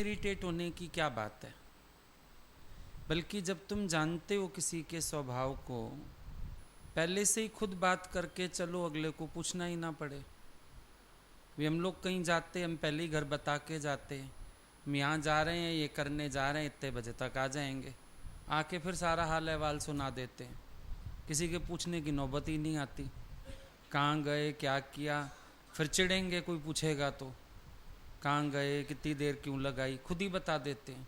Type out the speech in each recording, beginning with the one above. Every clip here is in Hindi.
इरिटेट होने की क्या बात है, बल्कि जब तुम जानते हो किसी के स्वभाव को, पहले से ही खुद बात करके चलो, अगले को पूछना ही ना पड़े। भी हम लोग कहीं जाते हम पहले ही घर बता के जाते हैं, हम यहाँ जा रहे हैं, ये करने जा रहे हैं, इतने बजे तक आ जाएंगे। आके फिर सारा हाल अहवाल सुना देते हैं, किसी के पूछने की नौबत ही नहीं आती, कहाँ गए, क्या किया। फिर चिढ़ेंगे कोई पूछेगा तो, कहाँ गए, कितनी देर क्यों लगाई, खुद ही बता देते हैं।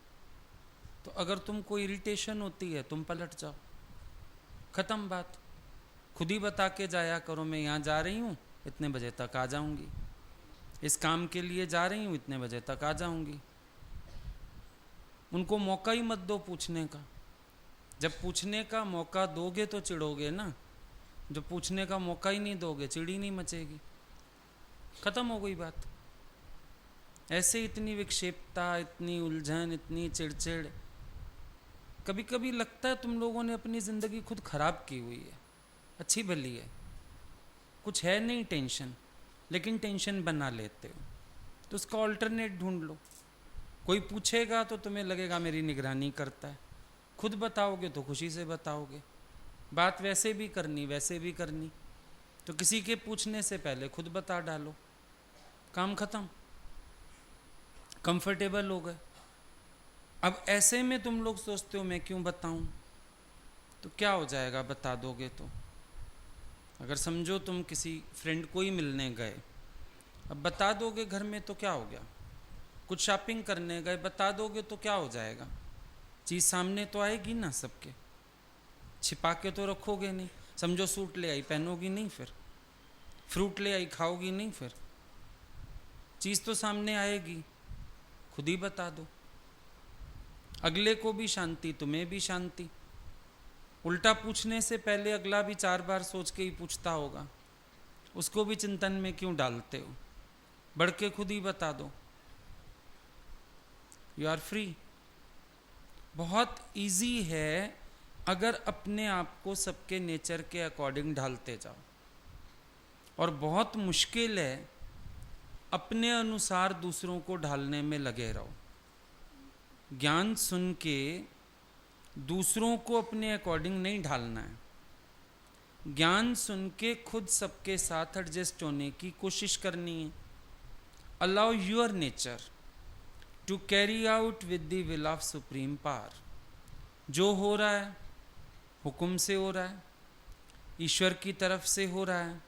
तो अगर तुमको इरिटेशन होती है तुम पलट जाओ, ख़त्म बात। खुद ही बता के जाया करो, मैं यहाँ जा रही हूँ, इतने बजे तक आ जाऊँगी, इस काम के लिए जा रही हूँ, इतने बजे तक आ जाऊँगी। उनको मौका ही मत दो पूछने का। जब पूछने का मौका दोगे तो चिढ़ोगे ना, जो पूछने का मौका ही नहीं दोगे चिड़ी नहीं मचेगी, ख़त्म हो गई बात। ऐसे इतनी विक्षेपता, इतनी उलझन, इतनी चिड़चिड़, कभी कभी लगता है तुम लोगों ने अपनी ज़िंदगी खुद खराब की हुई है। अच्छी भली है, कुछ है नहीं टेंशन, लेकिन टेंशन बना लेते हो, तो उसका ऑल्टरनेट ढूंढ लो। कोई पूछेगा तो तुम्हें लगेगा मेरी निगरानी करता है, खुद बताओगे तो खुशी से बताओगे। बात वैसे भी करनी वैसे भी करनी, तो किसी के पूछने से पहले खुद बता डालो, काम ख़त्म, कंफर्टेबल हो गए। अब ऐसे में तुम लोग सोचते हो मैं क्यों बताऊं, तो क्या हो जाएगा बता दोगे तो। अगर समझो तुम किसी फ्रेंड को ही मिलने गए, अब बता दोगे घर में तो क्या हो गया। कुछ शॉपिंग करने गए, बता दोगे तो क्या हो जाएगा, चीज़ सामने तो आएगी ना सबके, छिपा के तो रखोगे नहीं। समझो सूट ले आई, पहनोगी नहीं, फिर फ्रूट ले आई, खाओगी नहीं, फिर चीज़ तो सामने आएगी, खुद ही बता दो। अगले को भी शांति, तुम्हें भी शांति। उल्टा पूछने से पहले अगला भी 4 बार सोच के ही पूछता होगा, उसको भी चिंतन में क्यों डालते हो, बढ़ के खुद ही बता दो, यू आर फ्री। बहुत इजी है अगर अपने आप को सबके नेचर के अकॉर्डिंग ढालते जाओ, और बहुत मुश्किल है अपने अनुसार दूसरों को ढालने में लगे रहो। ज्ञान सुन के दूसरों को अपने अकॉर्डिंग नहीं ढालना है, ज्ञान सुन के खुद सबके साथ एडजस्ट होने की कोशिश करनी है। Allow your nature to carry out with the will of supreme power. जो हो रहा है हुक्म से हो रहा है, ईश्वर की तरफ से हो रहा है,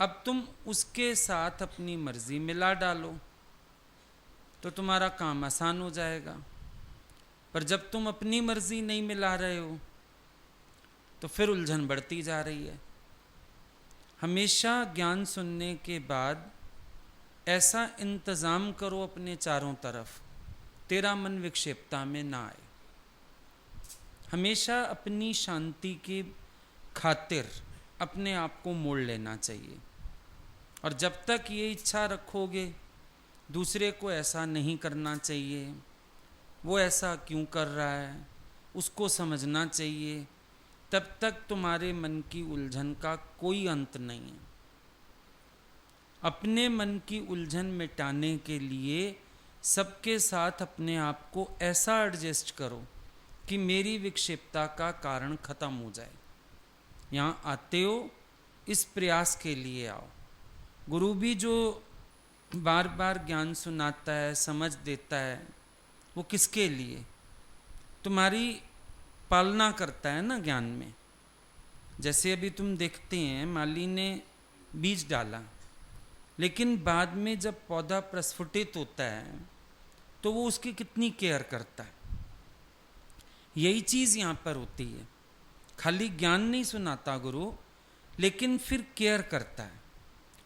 अब तुम उसके साथ अपनी मर्जी मिला डालो तो तुम्हारा काम आसान हो जाएगा। पर जब तुम अपनी मर्जी नहीं मिला रहे हो तो फिर उलझन बढ़ती जा रही है। हमेशा ज्ञान सुनने के बाद ऐसा इंतज़ाम करो अपने चारों तरफ, तेरा मन विक्षेपता में ना आए। हमेशा अपनी शांति की खातिर अपने आप को मोड़ लेना चाहिए, और जब तक ये इच्छा रखोगे दूसरे को ऐसा नहीं करना चाहिए, वो ऐसा क्यों कर रहा है, उसको समझना चाहिए, तब तक तुम्हारे मन की उलझन का कोई अंत नहीं है। अपने मन की उलझन मिटाने के लिए सबके साथ अपने आप को ऐसा एडजस्ट करो कि मेरी विक्षेपता का कारण खत्म हो जाए। यहाँ आते हो इस प्रयास के लिए आओ। गुरु भी जो बार बार ज्ञान सुनाता है, समझ देता है, वो किसके लिए, तुम्हारी पालना करता है ना ज्ञान में। जैसे अभी तुम देखते हैं माली ने बीज डाला, लेकिन बाद में जब पौधा प्रस्फुटित होता है तो वो उसकी कितनी केयर करता है। यही चीज़ यहाँ पर होती है, खाली ज्ञान नहीं सुनाता गुरु, लेकिन फिर केयर करता है।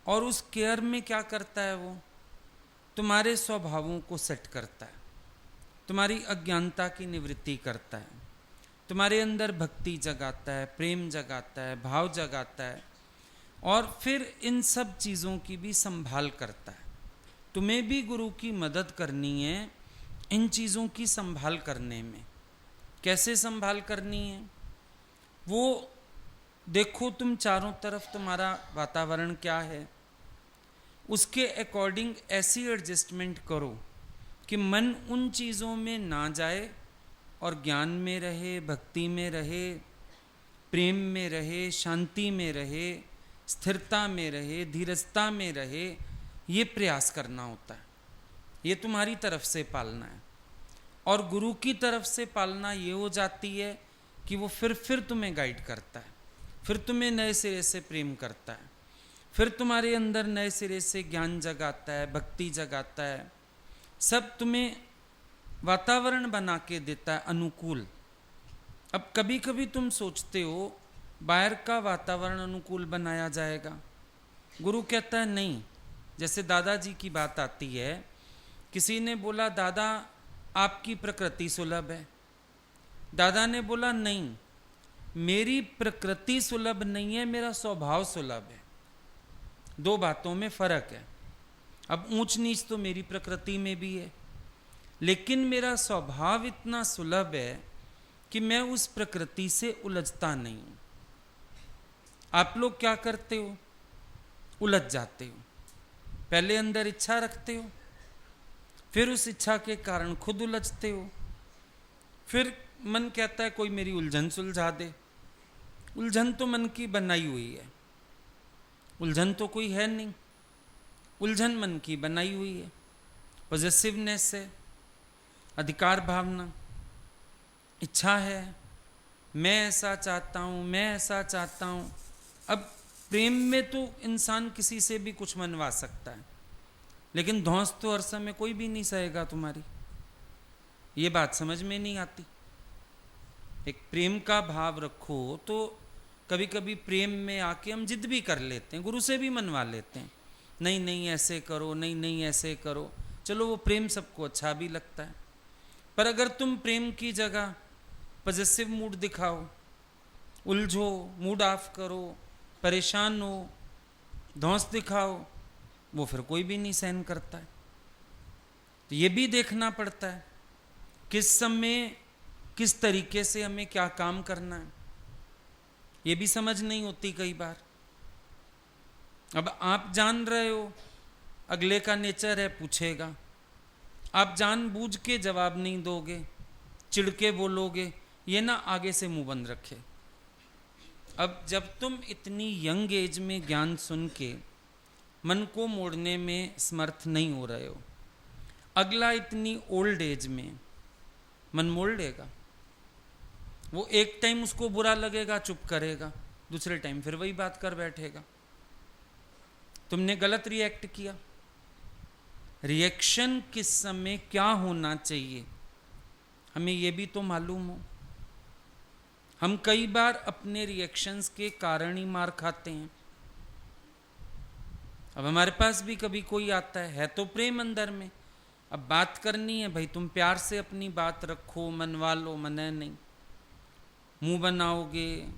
और उस केयर में क्या करता है, वो तुम्हारे स्वभावों को सेट करता है, तुम्हारी अज्ञानता की निवृत्ति करता है, तुम्हारे अंदर भक्ति जगाता है, प्रेम जगाता है, भाव जगाता है, और फिर इन सब चीज़ों की भी संभाल करता है। तुम्हें भी गुरु की मदद करनी है इन चीज़ों की संभाल करने में। कैसे संभाल करनी है वो देखो, तुम चारों तरफ तुम्हारा वातावरण क्या है, उसके अकॉर्डिंग ऐसी एडजस्टमेंट करो कि मन उन चीज़ों में ना जाए और ज्ञान में रहे, भक्ति में रहे, प्रेम में रहे, शांति में रहे, स्थिरता में रहे, धीरजता में रहे। ये प्रयास करना होता है, ये तुम्हारी तरफ से पालना है। और गुरु की तरफ से पालना ये हो जाती है कि वो फिर तुम्हें गाइड करता है, फिर तुम्हें नए सिरे से प्रेम करता है, फिर तुम्हारे अंदर नए सिरे से ज्ञान जगाता है, भक्ति जगाता है, सब तुम्हें वातावरण बना के देता है अनुकूल। अब कभी कभी तुम सोचते हो बाहर का वातावरण अनुकूल बनाया जाएगा, गुरु कहता है नहीं। जैसे दादाजी की बात आती है, किसी ने बोला दादा आपकी प्रकृति सुलभ है। दादा ने बोला नहीं, मेरी प्रकृति सुलभ नहीं है, मेरा स्वभाव सुलभ है। दो बातों में फर्क है। अब ऊंच नीच तो मेरी प्रकृति में भी है, लेकिन मेरा स्वभाव इतना सुलभ है कि मैं उस प्रकृति से उलझता नहीं हूं। आप लोग क्या करते हो? उलझ जाते हो। पहले अंदर इच्छा रखते हो, फिर उस इच्छा के कारण खुद उलझते हो, फिर मन कहता है कोई मेरी उलझन सुलझा दे। उलझन तो मन की बनाई हुई है, उलझन तो कोई है नहीं, उलझन मन की बनाई हुई है। पॉजिटिवनेस है, अधिकार भावना, इच्छा है, मैं ऐसा चाहता हूँ, मैं ऐसा चाहता हूँ। अब प्रेम में तो इंसान किसी से भी कुछ मनवा सकता है, लेकिन धौंस तो हर समय कोई भी नहीं सहेगा तुम्हारी। ये बात समझ में नहीं आती। एक प्रेम का भाव रखो तो कभी कभी प्रेम में आके हम जिद भी कर लेते हैं, गुरु से भी मनवा लेते हैं, नहीं नहीं ऐसे करो, नहीं नहीं ऐसे करो। चलो वो प्रेम सबको अच्छा भी लगता है, पर अगर तुम प्रेम की जगह पॉजिटिव मूड दिखाओ, उलझो, मूड ऑफ करो, परेशान हो, धौंस दिखाओ, वो फिर कोई भी नहीं सहन करता है। तो ये भी देखना पड़ता है किस समय किस तरीके से हमें क्या काम करना है, ये भी समझ नहीं होती कई बार। अब आप जान रहे हो अगले का नेचर है पूछेगा, आप जानबूझ के जवाब नहीं दोगे, चिढ़ के बोलोगे, ये ना आगे से मुंह बंद रखे। अब जब तुम इतनी यंग एज में ज्ञान सुन के मन को मोड़ने में समर्थ नहीं हो रहे हो, अगला इतनी ओल्ड एज में मन मोड़ लेगा। वो एक टाइम उसको बुरा लगेगा, चुप करेगा, दूसरे टाइम फिर वही बात कर बैठेगा। तुमने गलत रिएक्ट किया। रिएक्शन किस समय क्या होना चाहिए हमें ये भी तो मालूम हो। हम कई बार अपने रिएक्शंस के कारण ही मार खाते हैं। अब हमारे पास भी कभी कोई आता है तो प्रेम अंदर में, अब बात करनी है भाई, तुम प्यार से अपनी बात रखो, मनवा लो, मने नहीं। मुंह बनाओगे,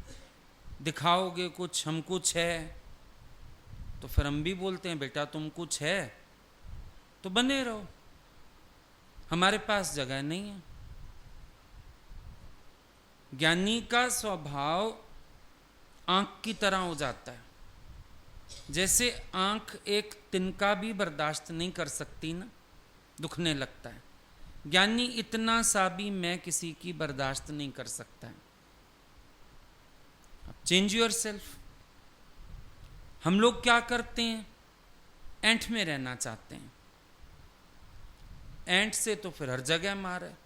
दिखाओगे कुछ, हम कुछ है, तो फिर हम भी बोलते हैं बेटा तुम कुछ है तो बने रहो, हमारे पास जगह नहीं है। ज्ञानी का स्वभाव आंख की तरह हो जाता है। जैसे आंख एक तिनका भी बर्दाश्त नहीं कर सकती ना, दुखने लगता है, ज्ञानी इतना सा भी मैं किसी की बर्दाश्त नहीं कर सकता है। अब चेंज योर सेल्फ। हम लोग क्या करते हैं, एंट में रहना चाहते हैं। एंट से तो फिर हर जगह मार है,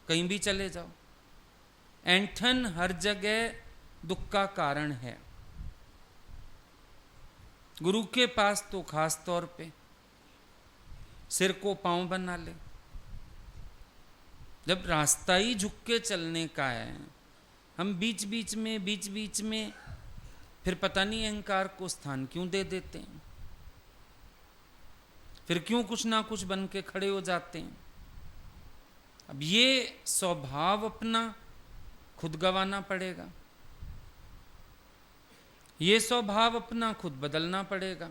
कहीं भी चले जाओ। ऐंठन हर जगह दुख का कारण है। गुरु के पास तो खास तौर पे सिर को पांव बना ले। जब रास्ता ही झुक के चलने का है, हम बीच बीच में फिर पता नहीं अहंकार को स्थान क्यों दे देते हैं, फिर क्यों कुछ ना कुछ बन के खड़े हो जाते हैं। अब ये स्वभाव अपना खुद गंवाना पड़ेगा, ये स्वभाव अपना खुद बदलना पड़ेगा।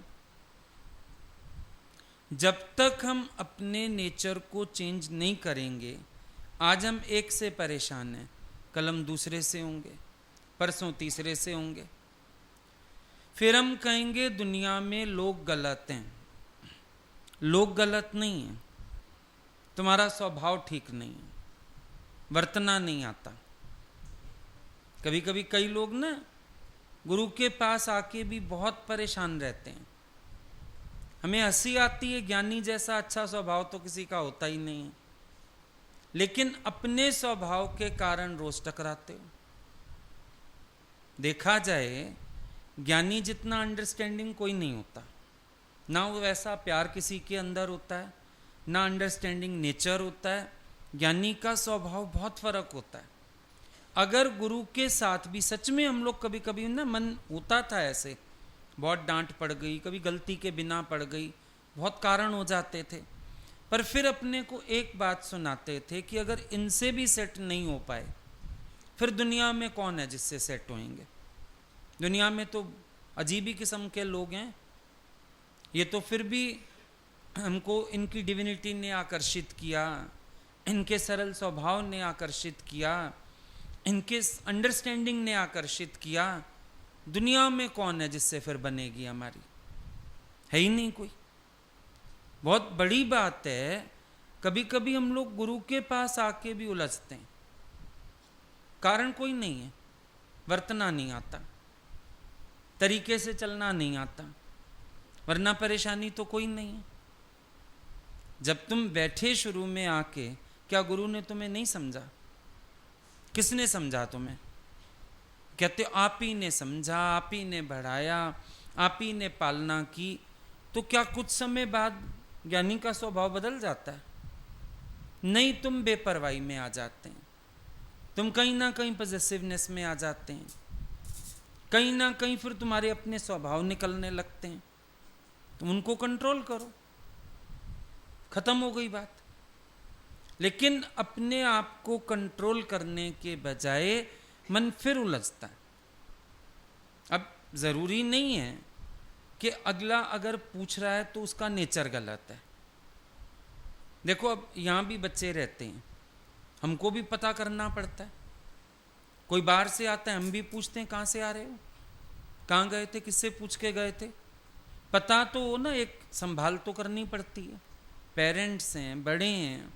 जब तक हम अपने नेचर को चेंज नहीं करेंगे, आज हम एक से परेशान हैं, कल हम दूसरे से होंगे, परसों तीसरे से होंगे, फिर हम कहेंगे दुनिया में लोग गलत हैं। लोग गलत नहीं हैं, तुम्हारा स्वभाव ठीक नहीं है, वर्तना नहीं आता। कभी कभी कई लोग ना गुरु के पास आके भी बहुत परेशान रहते हैं। हमें हंसी आती है, ज्ञानी जैसा अच्छा स्वभाव तो किसी का होता ही नहीं है, लेकिन अपने स्वभाव के कारण रोज टकराते हो। देखा जाए ज्ञानी जितना अंडरस्टैंडिंग कोई नहीं होता, ना वो वैसा प्यार किसी के अंदर होता है, ना अंडरस्टैंडिंग नेचर होता है। ज्ञानी का स्वभाव बहुत फर्क होता है। अगर गुरु के साथ भी सच में हम लोग कभी कभी ना मन होता था ऐसे, बहुत डांट पड़ गई, कभी गलती के बिना पड़ गई, बहुत कारण हो जाते थे, पर फिर अपने को एक बात सुनाते थे कि अगर इनसे भी सेट नहीं हो पाए फिर दुनिया में कौन है जिससे सेट होंगे। दुनिया में तो अजीब ही किस्म के लोग हैं, ये तो फिर भी हमको इनकी डिविनिटी ने आकर्षित किया, इनके सरल स्वभाव ने आकर्षित किया, इनके अंडरस्टैंडिंग ने आकर्षित किया। दुनिया में कौन है जिससे फिर बनेगी हमारी, है ही नहीं कोई। बहुत बड़ी बात है, कभी कभी हम लोग गुरु के पास आके भी उलझते हैं, कारण कोई नहीं है, वर्तना नहीं आता, तरीके से चलना नहीं आता, वरना परेशानी तो कोई नहीं है। जब तुम बैठे शुरू में आके, क्या गुरु ने तुम्हें नहीं समझा? किसने समझा तुम्हें? कहते आप ही ने समझा, आप ही ने बढ़ाया, आप ही ने पालना की। तो क्या कुछ समय बाद ज्ञानी का स्वभाव बदल जाता है? नहीं, तुम बेपरवाही में आ जाते हैं, तुम कहीं ना कहीं पॉजिटिवनेस में आ जाते हैं, कहीं ना कहीं फिर तुम्हारे अपने स्वभाव निकलने लगते हैं। तुम उनको कंट्रोल करो, खत्म हो गई बात। लेकिन अपने आप को कंट्रोल करने के बजाय मन फिर उलझता है। अब जरूरी नहीं है कि अगला अगर पूछ रहा है तो उसका नेचर गलत है। देखो, अब यहां भी बच्चे रहते हैं, हमको भी पता करना पड़ता है। कोई बाहर से आता है, हम भी पूछते हैं कहां से आ रहे हो, कहां गए थे, किससे पूछ के गए थे। पता तो हो ना, एक संभाल तो करनी पड़ती है। पेरेंट्स हैं, बड़े हैं,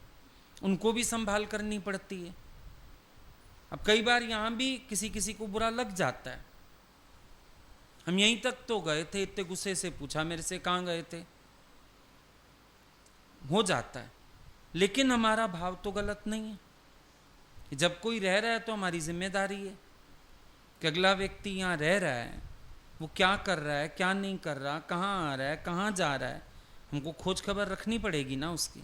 उनको भी संभाल करनी पड़ती है। अब कई बार यहां भी किसी किसी को बुरा लग जाता है, हम यहीं तक तो गए थे, इतने गुस्से से पूछा मेरे से कहां गए थे, हो जाता है। लेकिन हमारा भाव तो गलत नहीं है। जब कोई रह रहा है तो हमारी जिम्मेदारी है कि अगला व्यक्ति यहां रह रहा है, वो क्या कर रहा है, क्या नहीं कर रहा, कहां आ रहा है, कहां जा रहा है, हमको खोज खबर रखनी पड़ेगी ना उसकी।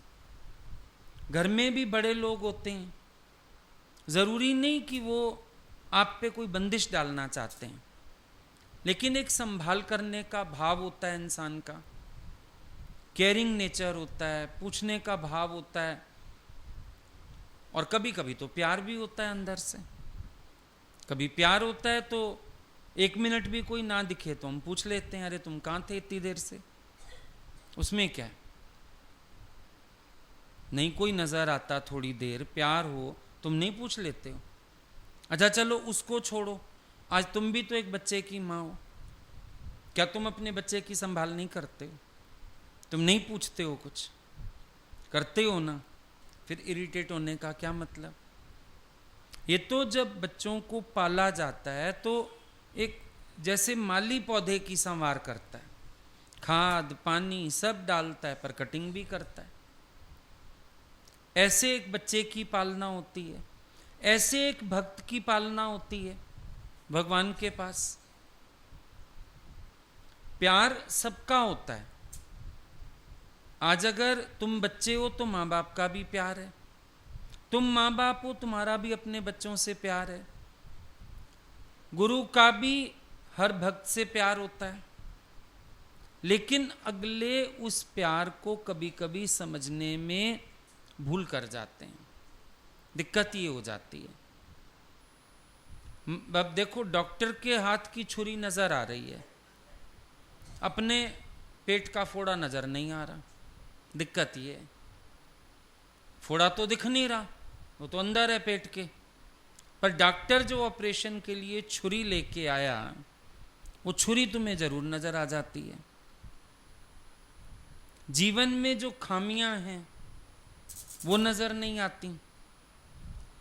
घर में भी बड़े लोग होते हैं, जरूरी नहीं कि वो आप पे कोई बंदिश डालना चाहते हैं, लेकिन एक संभाल करने का भाव होता है इंसान का, केयरिंग नेचर होता है, पूछने का भाव होता है, और कभी कभी तो प्यार भी होता है अंदर से। कभी प्यार होता है तो 1 मिनट भी कोई ना दिखे तो हम पूछ लेते हैं, अरे तुम कहां थे इतनी देर से। उसमें क्या है, नहीं कोई नजर आता, थोड़ी देर प्यार हो, तुम नहीं पूछ लेते हो? अच्छा चलो उसको छोड़ो, आज तुम भी तो एक बच्चे की माँ हो, क्या तुम अपने बच्चे की संभाल नहीं करते हो? तुम नहीं पूछते हो, कुछ करते हो ना, फिर इरिटेट होने का क्या मतलब? ये तो जब बच्चों को पाला जाता है तो एक जैसे माली पौधे की संवार करता है, खाद पानी सब डालता है, पर कटिंग भी करता है। ऐसे एक बच्चे की पालना होती है, ऐसे एक भक्त की पालना होती है भगवान के पास। प्यार सबका होता है। आज अगर तुम बच्चे हो तो माँ बाप का भी प्यार है, तुम माँ बाप हो तुम्हारा भी अपने बच्चों से प्यार है, गुरु का भी हर भक्त से प्यार होता है। लेकिन अगले उस प्यार को कभी कभी समझने में भूल कर जाते हैं, दिक्कत ये हो जाती है। अब देखो, डॉक्टर के हाथ की छुरी नजर आ रही है, अपने पेट का फोड़ा नजर नहीं आ रहा। दिक्कत ये है, फोड़ा तो दिख नहीं रहा, वो तो अंदर है पेट के, पर डॉक्टर जो ऑपरेशन के लिए छुरी लेके आया, वो छुरी तुम्हें जरूर नजर आ जाती है। जीवन में जो खामियां हैं, वो नजर नहीं आती,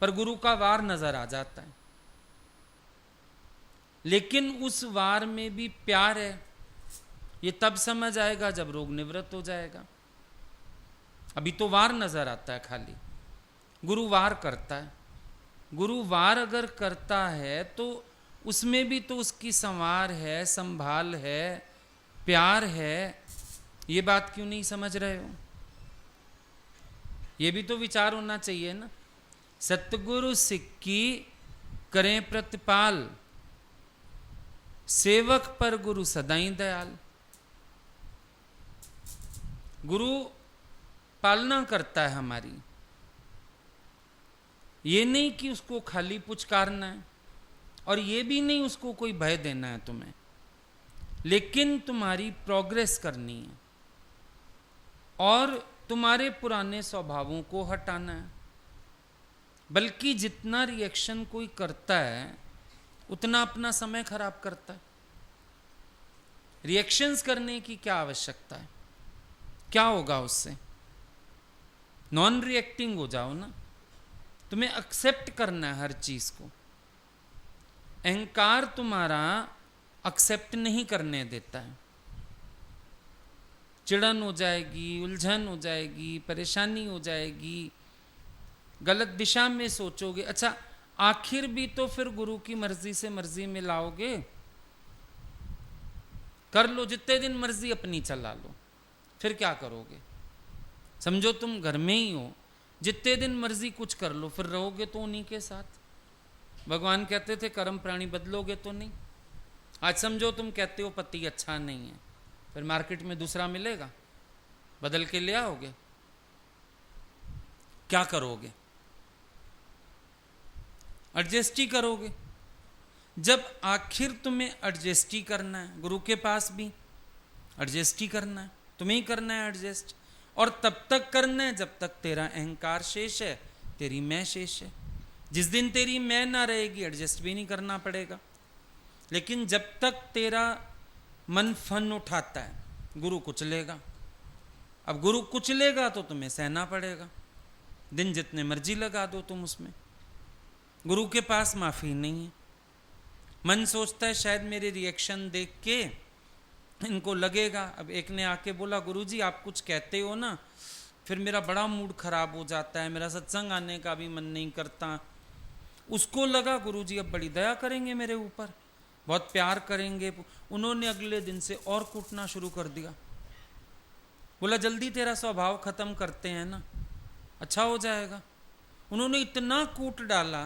पर गुरु का वार नजर आ जाता है। लेकिन उस वार में भी प्यार है, ये तब समझ आएगा जब रोग निवृत्त हो जाएगा। अभी तो वार नजर आता है खाली। गुरु वार करता है। गुरु वार अगर करता है तो उसमें भी तो उसकी संवार है, संभाल है, प्यार है। ये बात क्यों नहीं समझ रहे हो? ये भी तो विचार होना चाहिए ना। सतगुरु सिक्की करें प्रतिपाल, सेवक पर गुरु सदाई दयाल। गुरु पालना करता है हमारी, ये नहीं कि उसको खाली पुचकारना है, और ये भी नहीं उसको कोई भय देना है तुम्हें, लेकिन तुम्हारी प्रोग्रेस करनी है और तुम्हारे पुराने स्वभावों को हटाना है। बल्कि जितना रिएक्शन कोई करता है उतना अपना समय खराब करता है। रिएक्शंस करने की क्या आवश्यकता है? क्या होगा उससे? नॉन रिएक्टिंग हो जाओ ना। तुम्हें एक्सेप्ट करना है हर चीज को। अहंकार तुम्हारा एक्सेप्ट नहीं करने देता है। चिड़न हो जाएगी, उलझन हो जाएगी, परेशानी हो जाएगी, गलत दिशा में सोचोगे। अच्छा, आखिर भी तो फिर गुरु की मर्जी से मर्जी में लाओगे। कर लो जितने दिन मर्जी अपनी चला लो, फिर क्या करोगे? समझो तुम घर में ही हो, जितने दिन मर्जी कुछ कर लो, फिर रहोगे तो उन्हीं के साथ। भगवान कहते थे कर्म प्राणी बदलोगे तो नहीं। आज समझो तुम कहते हो पति अच्छा नहीं है, फिर मार्केट में दूसरा मिलेगा, बदल के ले आओगे? क्या करोगे? एडजस्ट ही करोगे। जब आखिर तुम्हें एडजस्ट ही करना है, गुरु के पास भी एडजस्ट ही करना है, तुम्हें ही करना है एडजस्ट। और तब तक करना है जब तक तेरा अहंकार शेष है, तेरी मैं शेष है। जिस दिन तेरी मैं ना रहेगी, एडजस्ट भी नहीं करना पड़ेगा। लेकिन जब तक तेरा मन फन उठाता है, गुरु कुचलेगा। अब गुरु कुचलेगा तो तुम्हें सहना पड़ेगा। दिन जितने मर्जी लगा दो तुम उसमें, गुरु के पास माफी नहीं है। मन सोचता है शायद मेरे रिएक्शन देख के इनको लगेगा। अब एक ने आके बोला, गुरुजी आप कुछ कहते हो ना, फिर मेरा बड़ा मूड खराब हो जाता है, मेरा सत्संग आने का भी मन नहीं करता। उसको लगा गुरुजी अब बड़ी दया करेंगे मेरे ऊपर, बहुत प्यार करेंगे। उन्होंने अगले दिन से और कूटना शुरू कर दिया। बोला जल्दी तेरा स्वभाव खत्म करते हैं ना, अच्छा हो जाएगा। उन्होंने इतना कूट डाला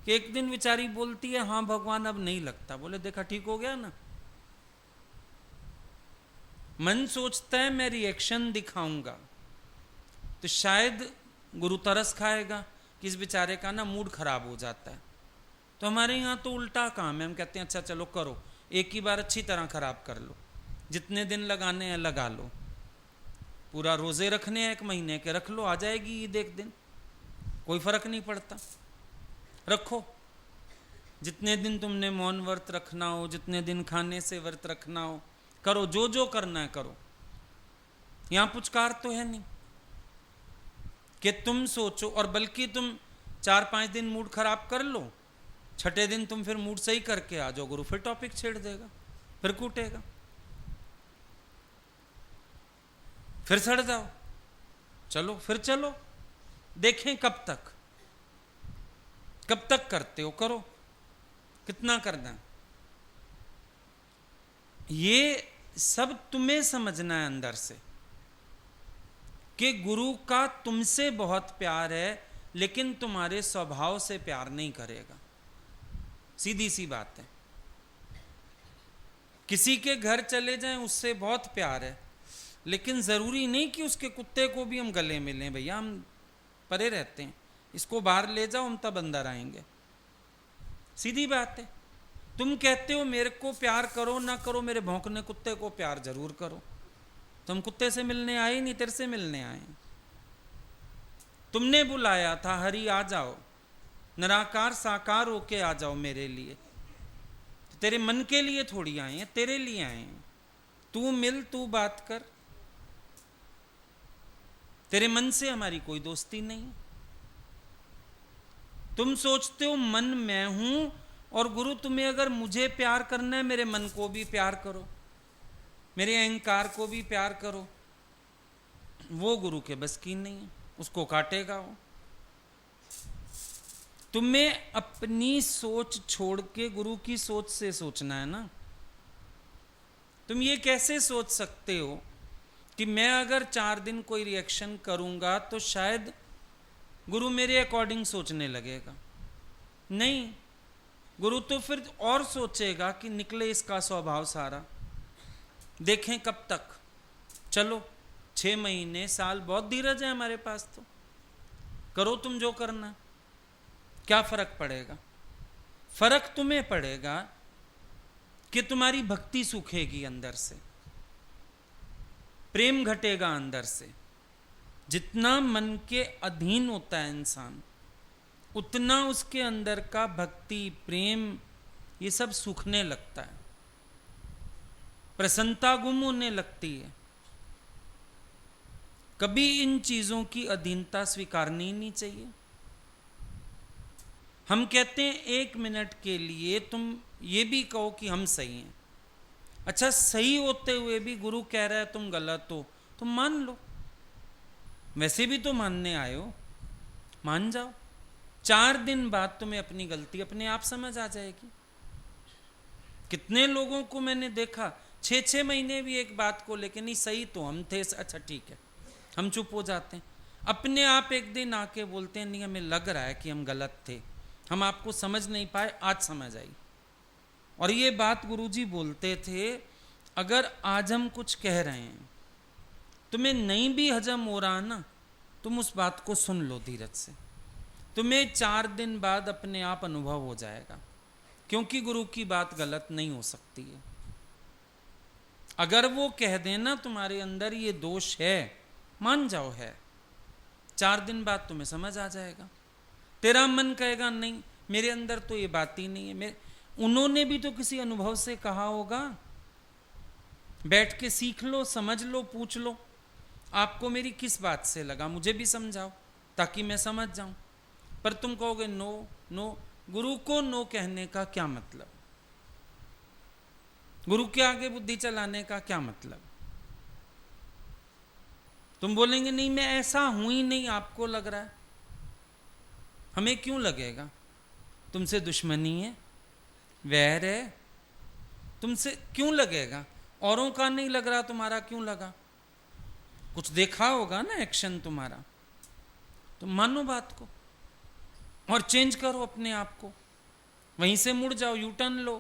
कि एक दिन बेचारी बोलती है, हाँ भगवान अब नहीं लगता। बोले देखा ठीक हो गया ना। मन सोचता है मैं रिएक्शन दिखाऊंगा तो शायद गुरु तरस खाएगा कि इस बेचारे का ना मूड खराब हो जाता है। तो हमारे यहाँ तो उल्टा काम है, हम कहते हैं अच्छा चलो करो, एक ही बार अच्छी तरह खराब कर लो, जितने दिन लगाने हैं लगा लो, पूरा रोजे रखने हैं 1 महीने के रख लो, आ जाएगी ईद एक दिन, कोई फर्क नहीं पड़ता। रखो जितने दिन तुमने मौन व्रत रखना हो, जितने दिन खाने से व्रत रखना हो, करो, जो जो करना है करो। यहां पुचकार तो है नहीं कि तुम सोचो, और बल्कि तुम 4-5 दिन मूड खराब कर लो, 6ठे दिन तुम फिर मूड सही करके आ जाओ, गुरु फिर टॉपिक छेड़ देगा, फिर कूटेगा, फिर सड़ जाओ। चलो फिर चलो, देखें कब तक करते हो, करो, कितना करना। ये सब तुम्हें समझना है अंदर से कि गुरु का तुमसे बहुत प्यार है, लेकिन तुम्हारे स्वभाव से प्यार नहीं करेगा। सीधी सी बात है। किसी के घर चले जाएं, उससे बहुत प्यार है, लेकिन जरूरी नहीं कि उसके कुत्ते को भी हम गले मिलें। भैया हम परे रहते हैं, इसको बाहर ले जाओ, हम तब अंदर आएंगे। सीधी बात है। तुम कहते हो मेरे को प्यार करो ना करो, मेरे भौंकने कुत्ते को प्यार जरूर करो। तुम कुत्ते से मिलने आए नहीं, तेरे से मिलने आए। तुमने बुलाया था, हरि आ जाओ, निराकार साकार होके आ जाओ मेरे लिए। तो तेरे मन के लिए थोड़ी आए हैं, तेरे लिए आए हैं। तू मिल, तू बात कर। तेरे मन से हमारी कोई दोस्ती नहीं। तुम सोचते हो मन मैं हूं, और गुरु तुम्हें अगर मुझे प्यार करना है, मेरे मन को भी प्यार करो, मेरे अहंकार को भी प्यार करो। वो गुरु के बस की नहीं है, उसको काटेगा वो। तुम्हें अपनी सोच छोड़ के गुरु की सोच से सोचना है ना। तुम ये कैसे सोच सकते हो कि मैं अगर 4 दिन कोई रिएक्शन करूंगा तो शायद गुरु मेरे अकॉर्डिंग सोचने लगेगा? नहीं, गुरु तो फिर और सोचेगा कि निकले इसका स्वभाव सारा, देखें कब तक। चलो 6 महीने, साल, बहुत धीरज है हमारे पास, तो करो तुम जो करना। क्या फर्क पड़ेगा? फर्क तुम्हें पड़ेगा कि तुम्हारी भक्ति सूखेगी अंदर से, प्रेम घटेगा अंदर से। जितना मन के अधीन होता है इंसान, उतना उसके अंदर का भक्ति, प्रेम, ये सब सूखने लगता है, प्रसन्नता गुम होने लगती है। कभी इन चीजों की अधीनता स्वीकारनी ही नहीं चाहिए। हम कहते हैं 1 मिनट के लिए तुम ये भी कहो कि हम सही हैं। अच्छा, सही होते हुए भी गुरु कह रहा है तुम गलत हो, तुम मान लो। वैसे भी तो मानने आए हो, मान जाओ। 4 दिन बाद तुम्हें अपनी गलती अपने आप समझ आ जाएगी। कितने लोगों को मैंने देखा 6-6 महीने भी एक बात को लेके, नहीं सही तो हम थे, अच्छा ठीक है, हम चुप हो जाते हैं। अपने आप एक दिन आके बोलते हैं नहीं हमें लग रहा है कि हम गलत थे, हम आपको समझ नहीं पाए, आज समझ आई। और ये बात गुरुजी बोलते थे, अगर आज हम कुछ कह रहे हैं, तुम्हें नहीं भी हजम हो रहा ना, तुम उस बात को सुन लो धीरज से, तुम्हें 4 दिन बाद अपने आप अनुभव हो जाएगा। क्योंकि गुरु की बात गलत नहीं हो सकती है। अगर वो कह देना तुम्हारे अंदर ये दोष है, मान जाओ है, 4 दिन बाद तुम्हें समझ आ जाएगा। तेरा मन कहेगा नहीं मेरे अंदर तो ये बात ही नहीं है। उन्होंने भी तो किसी अनुभव से कहा होगा, बैठ के सीख लो, समझ लो, पूछ लो, आपको मेरी किस बात से लगा, मुझे भी समझाओ ताकि मैं समझ जाऊं। पर तुम कहोगे नो नो। गुरु को नो कहने का क्या मतलब? गुरु के आगे बुद्धि चलाने का क्या मतलब? तुम बोलेंगे नहीं मैं ऐसा हूं ही नहीं, आपको लग रहा है। हमें क्यों लगेगा? तुमसे दुश्मनी है, वैर है, तुमसे क्यों लगेगा? औरों का नहीं लग रहा, तुम्हारा क्यों लगा? कुछ देखा होगा ना एक्शन तुम्हारा, तो मानो बात को और चेंज करो अपने आप को। वहीं से मुड़ जाओ, यू टर्न लो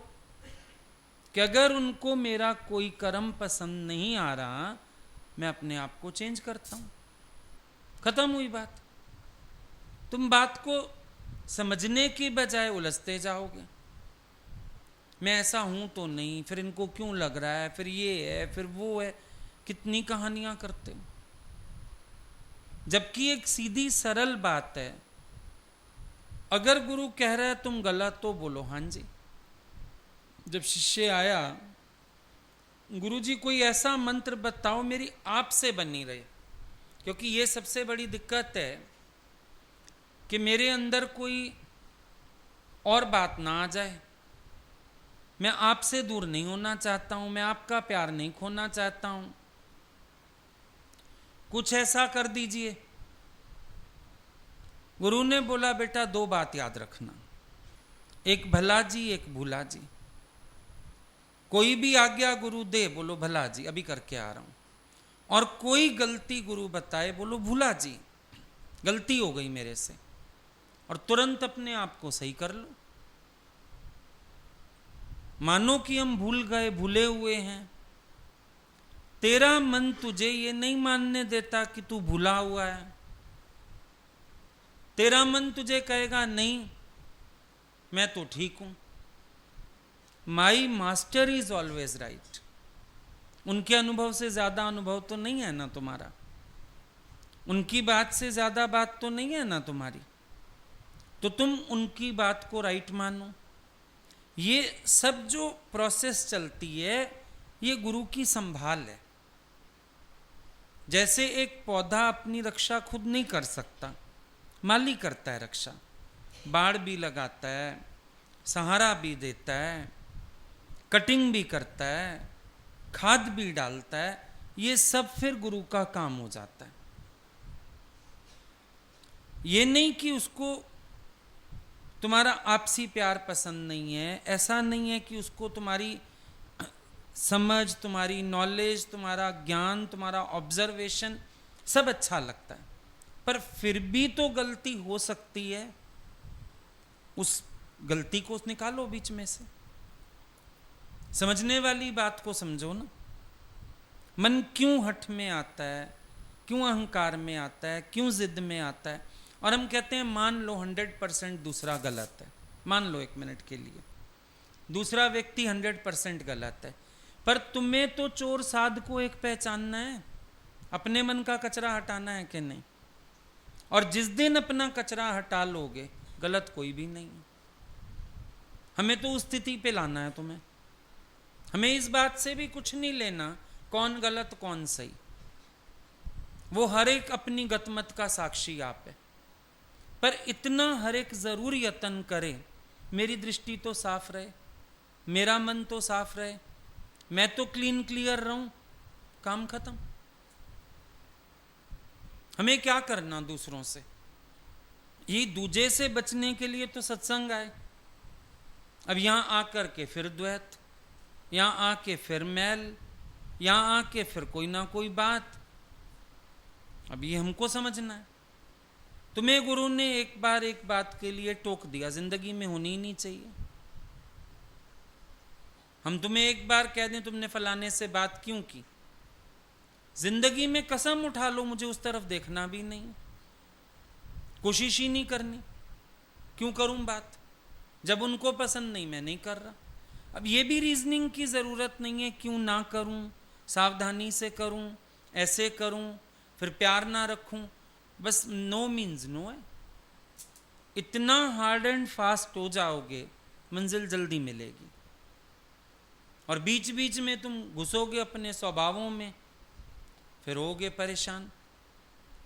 कि अगर उनको मेरा कोई कर्म पसंद नहीं आ रहा, मैं अपने आप को चेंज करता हूं। खत्म हुई बात। तुम बात को समझने की बजाय उलझते जाओगे। मैं ऐसा हूं तो नहीं, फिर इनको क्यों लग रहा है, फिर ये है, फिर वो है, कितनी कहानियां करते हो। जबकि एक सीधी सरल बात है, अगर गुरु कह रहा है तुम गलत तो बोलो हाँ जी। जब शिष्य आया, गुरुजी कोई ऐसा मंत्र बताओ मेरी आप से बनी रहे, क्योंकि ये सबसे बड़ी दिक्कत है कि मेरे अंदर कोई और बात ना आ जाए। मैं आपसे दूर नहीं होना चाहता हूं, मैं आपका प्यार नहीं खोना चाहता हूं, कुछ ऐसा कर दीजिए। गुरु ने बोला बेटा 2 बात याद रखना, एक भला जी, एक भूला जी। कोई भी आज्ञा गुरु दे बोलो भला जी, अभी करके आ रहा हूं। और कोई गलती गुरु बताए बोलो भूला जी, गलती हो गई मेरे से, और तुरंत अपने आप को सही कर लो। मानो कि हम भूल गए, भूले हुए हैं। तेरा मन तुझे ये नहीं मानने देता कि तू भूला हुआ है। तेरा मन तुझे कहेगा नहीं मैं तो ठीक हूं। My master is always right. उनके अनुभव से ज्यादा अनुभव तो नहीं है ना तुम्हारा, उनकी बात से ज्यादा बात तो नहीं है ना तुम्हारी, तो तुम उनकी बात को राइट मानो। ये सब जो प्रोसेस चलती है, ये गुरु की संभाल है। जैसे एक पौधा अपनी रक्षा खुद नहीं कर सकता, माली करता है रक्षा, बाड़ भी लगाता है, सहारा भी देता है, कटिंग भी करता है, खाद भी डालता है, ये सब फिर गुरु का काम हो जाता है। ये नहीं कि उसको तुम्हारा आपसी प्यार पसंद नहीं है, ऐसा नहीं है कि उसको तुम्हारी समझ, तुम्हारी नॉलेज, तुम्हारा ज्ञान, तुम्हारा ऑब्जर्वेशन सब अच्छा लगता है, पर फिर भी तो गलती हो सकती है, उस गलती को निकालो बीच में से। समझने वाली बात को समझो ना। मन क्यों हठ में आता है, क्यों अहंकार में आता है, क्यों जिद में आता है, और हम कहते हैं मान लो 100% दूसरा गलत है, मान लो 1 मिनट के लिए दूसरा व्यक्ति 100% गलत है, पर तुम्हें तो चोर साध को एक पहचानना है, अपने मन का कचरा हटाना है कि नहीं। और जिस दिन अपना कचरा हटा लोगे, गलत कोई भी नहीं है। हमें तो उस स्थिति पे लाना है तुम्हें। हमें इस बात से भी कुछ नहीं लेना कौन गलत कौन सही, वो हर एक अपनी गतमत का साक्षी आप है। पर इतना हर एक जरूर यत्न करे, मेरी दृष्टि तो साफ रहे, मेरा मन तो साफ रहे, मैं तो क्लीन क्लियर रहूं, काम खत्म। हमें क्या करना दूसरों से, ये दूजे से बचने के लिए तो सत्संग आए। अब यहां आकर के फिर द्वैत, यहां आके फिर मैल, यहां आके फिर कोई ना कोई बात। अब ये हमको समझना है। तुम्हें गुरु ने एक बार एक बात के लिए टोक दिया, जिंदगी में होनी ही नहीं चाहिए। हम तुम्हें एक बार कह दें तुमने फलाने से बात क्यों की, जिंदगी में कसम उठा लो मुझे उस तरफ देखना भी नहीं, कोशिश ही नहीं करनी। क्यों करूं बात, जब उनको पसंद नहीं, मैं नहीं कर रहा। अब ये भी रीजनिंग की जरूरत नहीं है, क्यों ना करूं, सावधानी से करूं, ऐसे करूं, फिर प्यार ना रखूं, बस नो मीन्स नो है। इतना हार्ड एंड फास्ट हो जाओगे, मंजिल जल्दी मिलेगी। और बीच बीच में तुम घुसोगे अपने स्वभावों में, फिर होगे परेशान।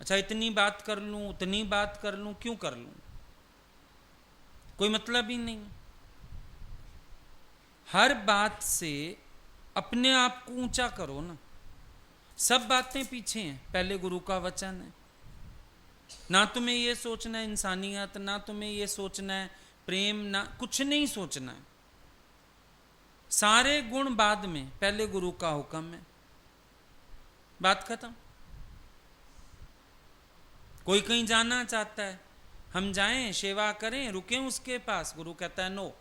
अच्छा इतनी बात कर लूं, उतनी बात कर लूं, क्यों कर लूं, कोई मतलब ही नहीं। हर बात से अपने आप को ऊंचा करो ना। सब बातें पीछे हैं, पहले गुरु का वचन है। ना तुम्हें ये सोचना है इंसानियत, ना तुम्हें ये सोचना है प्रेम, ना कुछ नहीं सोचना है। सारे गुण बाद में, पहले गुरु का हुक्म है, बात खत्म। कोई कहीं जाना चाहता है, हम जाएं, सेवा करें, रुकें उसके पास, गुरु कहता है नो।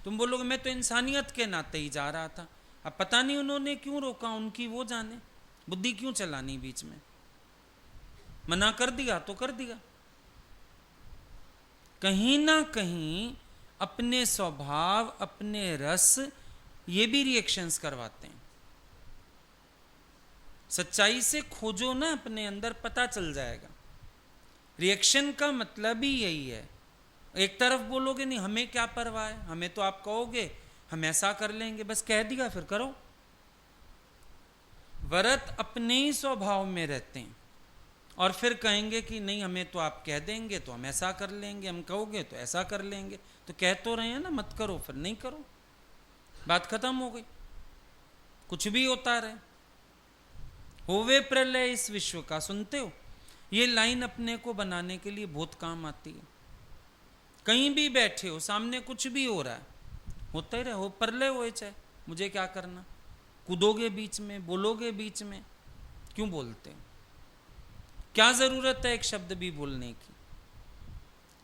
तुम बोलोगे मैं तो इंसानियत के नाते ही जा रहा था। अब पता नहीं उन्होंने क्यों रोका, उनकी वो जाने, बुद्धि क्यों चलानी बीच में। मना कर दिया तो कर दिया। कहीं ना कहीं अपने स्वभाव, अपने रस, ये भी रिएक्शंस करवाते हैं। सच्चाई से खोजो ना अपने अंदर, पता चल जाएगा। रिएक्शन का मतलब ही यही है। एक तरफ बोलोगे नहीं हमें क्या परवाह है, हमें तो आप कहोगे हम ऐसा कर लेंगे, बस कह दिया फिर करो। व्रत अपने ही स्वभाव में रहते हैं और फिर कहेंगे कि नहीं हमें तो आप कह देंगे तो हम ऐसा कर लेंगे, हम कहोगे तो ऐसा कर लेंगे। तो कह तो रहे हैं ना मत करो, फिर नहीं करो, बात खत्म हो गई। कुछ भी होता रहे। होवे प्रलय इस विश्व का, सुनते हो ये लाइन अपने को बनाने के लिए बहुत काम आती है। कहीं भी बैठे हो, सामने कुछ भी हो रहा है, होता ही रहे, हो प्रलय हो चाहे, मुझे क्या करना। कूदोगे बीच में, बोलोगे बीच में, क्यों बोलते हो, क्या जरूरत है एक शब्द भी बोलने की,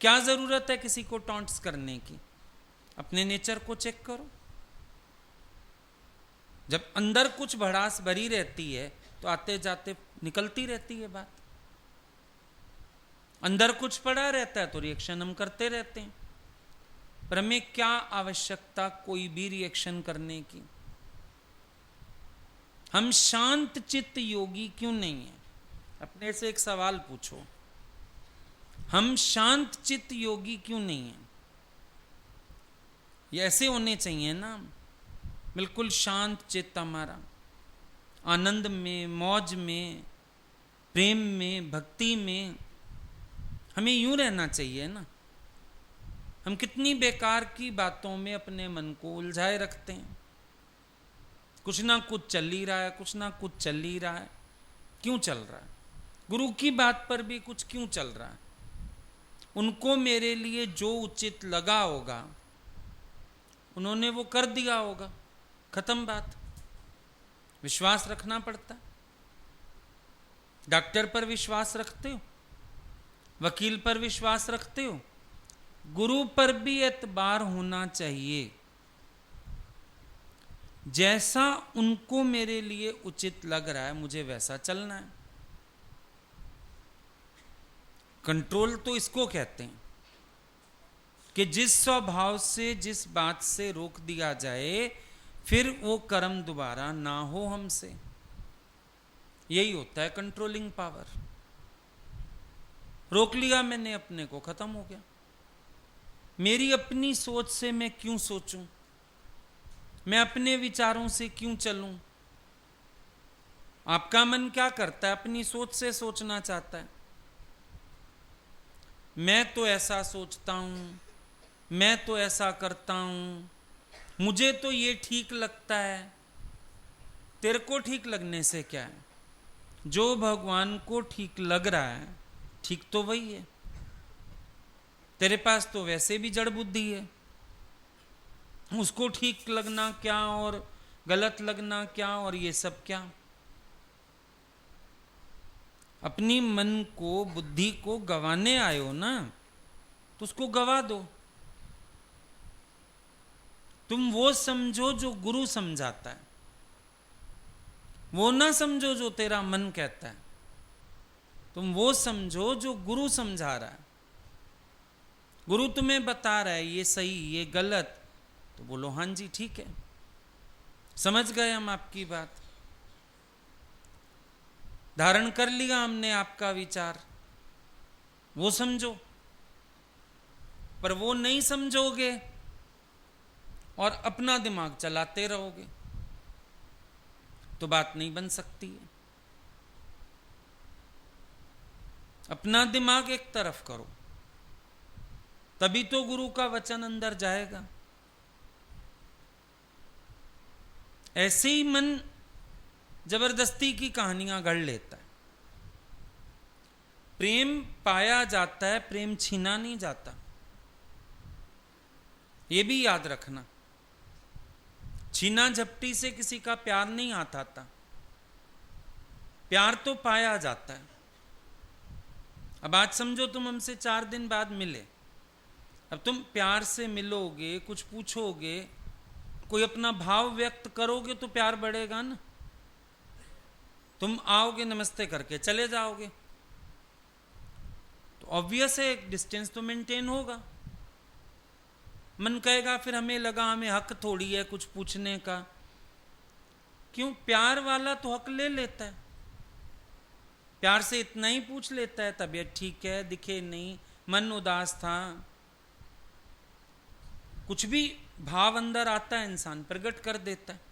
क्या जरूरत है किसी को टॉन्ट्स करने की। अपने नेचर को चेक करो। जब अंदर कुछ भड़ास भरी रहती है तो आते जाते निकलती रहती है बात। अंदर कुछ पड़ा रहता है तो रिएक्शन हम करते रहते हैं। पर हमें क्या आवश्यकता कोई भी रिएक्शन करने की। हम शांत चित्त योगी क्यों नहीं है, अपने से एक सवाल पूछो। हम शांत चित्त योगी क्यों नहीं है। ये ऐसे होने चाहिए ना, बिल्कुल शांत चित्त हमारा, आनंद में, मौज में, प्रेम में, भक्ति में हमें यूं रहना चाहिए ना। हम कितनी बेकार की बातों में अपने मन को उलझाए रखते हैं। कुछ ना कुछ चल ही रहा है, कुछ ना कुछ चल ही रहा है। क्यों चल रहा है? गुरु की बात पर भी कुछ क्यों चल रहा है? उनको मेरे लिए जो उचित लगा होगा उन्होंने वो कर दिया होगा, खत्म बात। विश्वास रखना पड़ता है। डॉक्टर पर विश्वास रखते हो, वकील पर विश्वास रखते हो, गुरु पर भी एतबार होना चाहिए। जैसा उनको मेरे लिए उचित लग रहा है मुझे वैसा चलना है। कंट्रोल तो इसको कहते हैं कि जिस स्वभाव से, जिस बात से रोक दिया जाए फिर वो कर्म दोबारा ना हो हमसे। यही होता है कंट्रोलिंग पावर। रोक लिया मैंने अपने को, खत्म हो गया। मेरी अपनी सोच से मैं क्यों सोचूं? मैं अपने विचारों से क्यों चलूं? आपका मन क्या करता है? अपनी सोच से सोचना चाहता है। मैं तो ऐसा सोचता हूं, मैं तो ऐसा करता हूं, मुझे तो ये ठीक लगता है। तेरे को ठीक लगने से क्या है? जो भगवान को ठीक लग रहा है ठीक तो वही है। तेरे पास तो वैसे भी जड़ बुद्धि है, उसको ठीक लगना क्या और गलत लगना क्या और ये सब क्या। अपनी मन को, बुद्धि को गंवाने आए हो ना, तो उसको गवा दो। तुम वो समझो जो गुरु समझाता है, वो ना समझो जो तेरा मन कहता है। तुम वो समझो जो गुरु समझा रहा है। गुरु तुम्हें बता रहा है ये सही, ये गलत, तो बोलो हाँ जी ठीक है, समझ गए हम आपकी बात, धारण कर लिया हमने आपका विचार, वो समझो। पर वो नहीं समझोगे और अपना दिमाग चलाते रहोगे तो बात नहीं बन सकती है। अपना दिमाग एक तरफ करो, तभी तो गुरु का वचन अंदर जाएगा। ऐसे ही मन जबरदस्ती की कहानियां गढ़ लेता है। प्रेम पाया जाता है, प्रेम छीना नहीं जाता, ये भी याद रखना। छीना झपटी से किसी का प्यार नहीं आता था। प्यार तो पाया जाता है। अब आज समझो तुम हमसे 4 दिन बाद मिले, अब तुम प्यार से मिलोगे, कुछ पूछोगे, कोई अपना भाव व्यक्त करोगे तो प्यार बढ़ेगा ना। तुम आओगे नमस्ते करके चले जाओगे तो ऑब्वियस है एक डिस्टेंस तो मेंटेन होगा। मन कहेगा फिर हमें लगा हमें हक थोड़ी है कुछ पूछने का। क्यों? प्यार वाला तो हक ले लेता है, प्यार से इतना ही पूछ लेता है, तबीयत ठीक है, दिखे नहीं, मन उदास था, कुछ भी भाव अंदर आता है इंसान प्रकट कर देता है।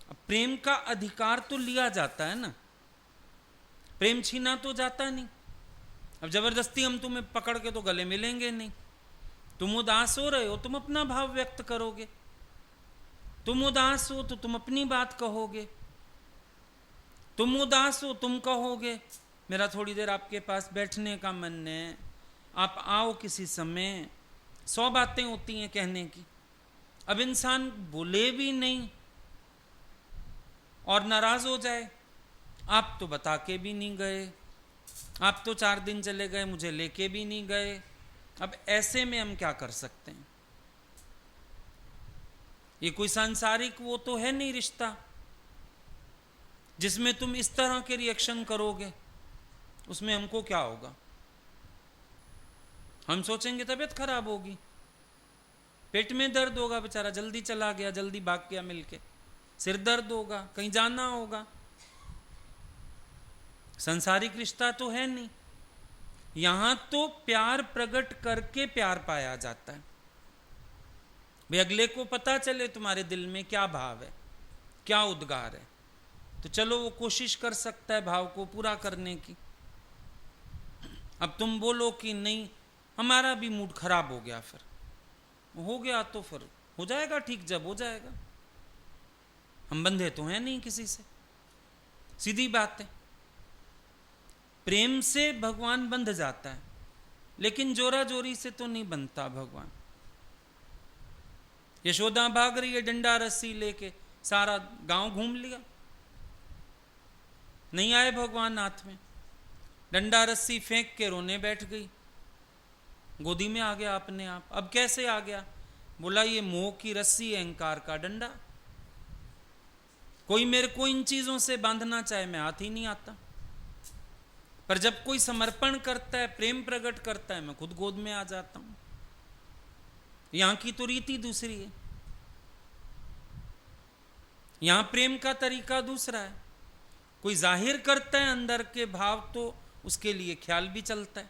अब प्रेम का अधिकार तो लिया जाता है ना, प्रेम छीना तो जाता नहीं। अब जबरदस्ती हम तुम्हें पकड़ के तो गले मिलेंगे नहीं। तुम उदास हो रहे हो, तुम अपना भाव व्यक्त करोगे। तुम उदास हो तो तुम अपनी बात कहोगे। तुम उदास हो, तुम कहोगे मेरा थोड़ी देर आपके पास बैठने का मन है, आप आओ किसी समय। 100 बातें होती हैं कहने की। अब इंसान बोले भी नहीं और नाराज हो जाए, आप तो बता के भी नहीं गए, आप तो 4 दिन चले गए, मुझे लेके भी नहीं गए। अब ऐसे में हम क्या कर सकते हैं? ये कोई सांसारिक वो तो है नहीं रिश्ता जिसमें तुम इस तरह के रिएक्शन करोगे। उसमें हमको क्या होगा? हम सोचेंगे तबीयत खराब होगी, पेट में दर्द होगा, बेचारा जल्दी चला गया, जल्दी भाग गया मिलके, सिर दर्द होगा, कहीं जाना होगा। संसारिक रिश्ता तो है नहीं। यहां तो प्यार प्रकट करके प्यार पाया जाता है। भाई अगले को पता चले तुम्हारे दिल में क्या भाव है, क्या उद्गार है। तो चलो वो कोशिश कर सकता है भाव को पूरा करने की। अब तुम बोलो कि नहीं, हमारा भी मूड खराब हो गया, फिर हो गया तो फिर हो जाएगा ठीक जब हो जाएगा। हम बंधे तो हैं नहीं किसी से, सीधी बात है। प्रेम से भगवान बंध जाता है, लेकिन जोरा जोरी से तो नहीं बनता भगवान। यशोदा भाग रही है डंडा रस्सी लेके, सारा गांव घूम लिया, नहीं आए भगवान हाथ में। डंडा रस्सी फेंक के रोने बैठ गई, गोदी में आ गया अपने आप। अब कैसे आ गया? बोला ये मोह की रस्सी है, अहंकार का डंडा। कोई मेरे को इन चीजों से बांधना चाहे, मैं हाथ ही नहीं आता। पर जब कोई समर्पण करता है, प्रेम प्रकट करता है, मैं खुद गोद में आ जाता हूं। यहां की तो रीति दूसरी है, यहां प्रेम का तरीका दूसरा है। कोई जाहिर करता है अंदर के भाव तो उसके लिए ख्याल भी चलता है,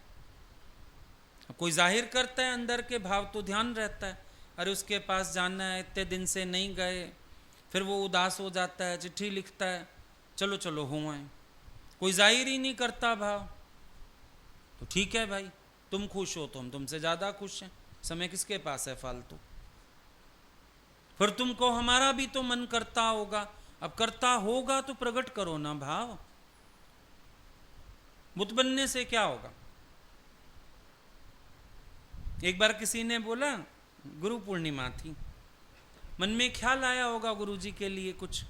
कोई जाहिर करता है अंदर के भाव तो ध्यान रहता है, अरे उसके पास जाना है, इतने दिन से नहीं गए, फिर वो उदास हो जाता है, चिट्ठी लिखता है, चलो चलो हो आए। कोई जाहिर ही नहीं करता भाव, तो ठीक है भाई, तुम खुश हो तो हम तुमसे ज्यादा खुश हैं, समय किसके पास है फालतू। फिर तुमको हमारा भी तो मन करता होगा, अब करता होगा तो प्रकट करो ना भाव। बुत बनने से क्या होगा? एक बार किसी ने बोला, गुरु पूर्णिमा थी, मन में ख्याल आया होगा गुरुजी के लिए कुछ,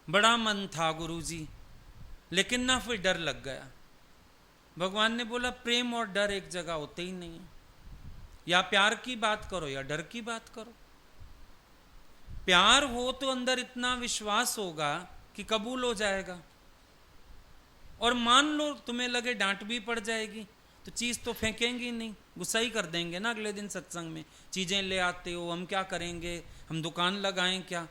बड़ा मन था गुरुजी, लेकिन ना फिर डर लग गया। भगवान ने बोला प्रेम और डर एक जगह होते ही नहीं है, या प्यार की बात करो या डर की बात करो। प्यार हो तो अंदर इतना विश्वास होगा कि कबूल हो जाएगा, और मान लो तुम्हें लगे डांट भी पड़ जाएगी तो चीज तो फेंकेंगी नहीं, गुस्सा ही कर देंगे ना अगले दिन सत्संग में, चीजें ले आते हो, हम क्या करेंगे, हम दुकान लगाएं क्या।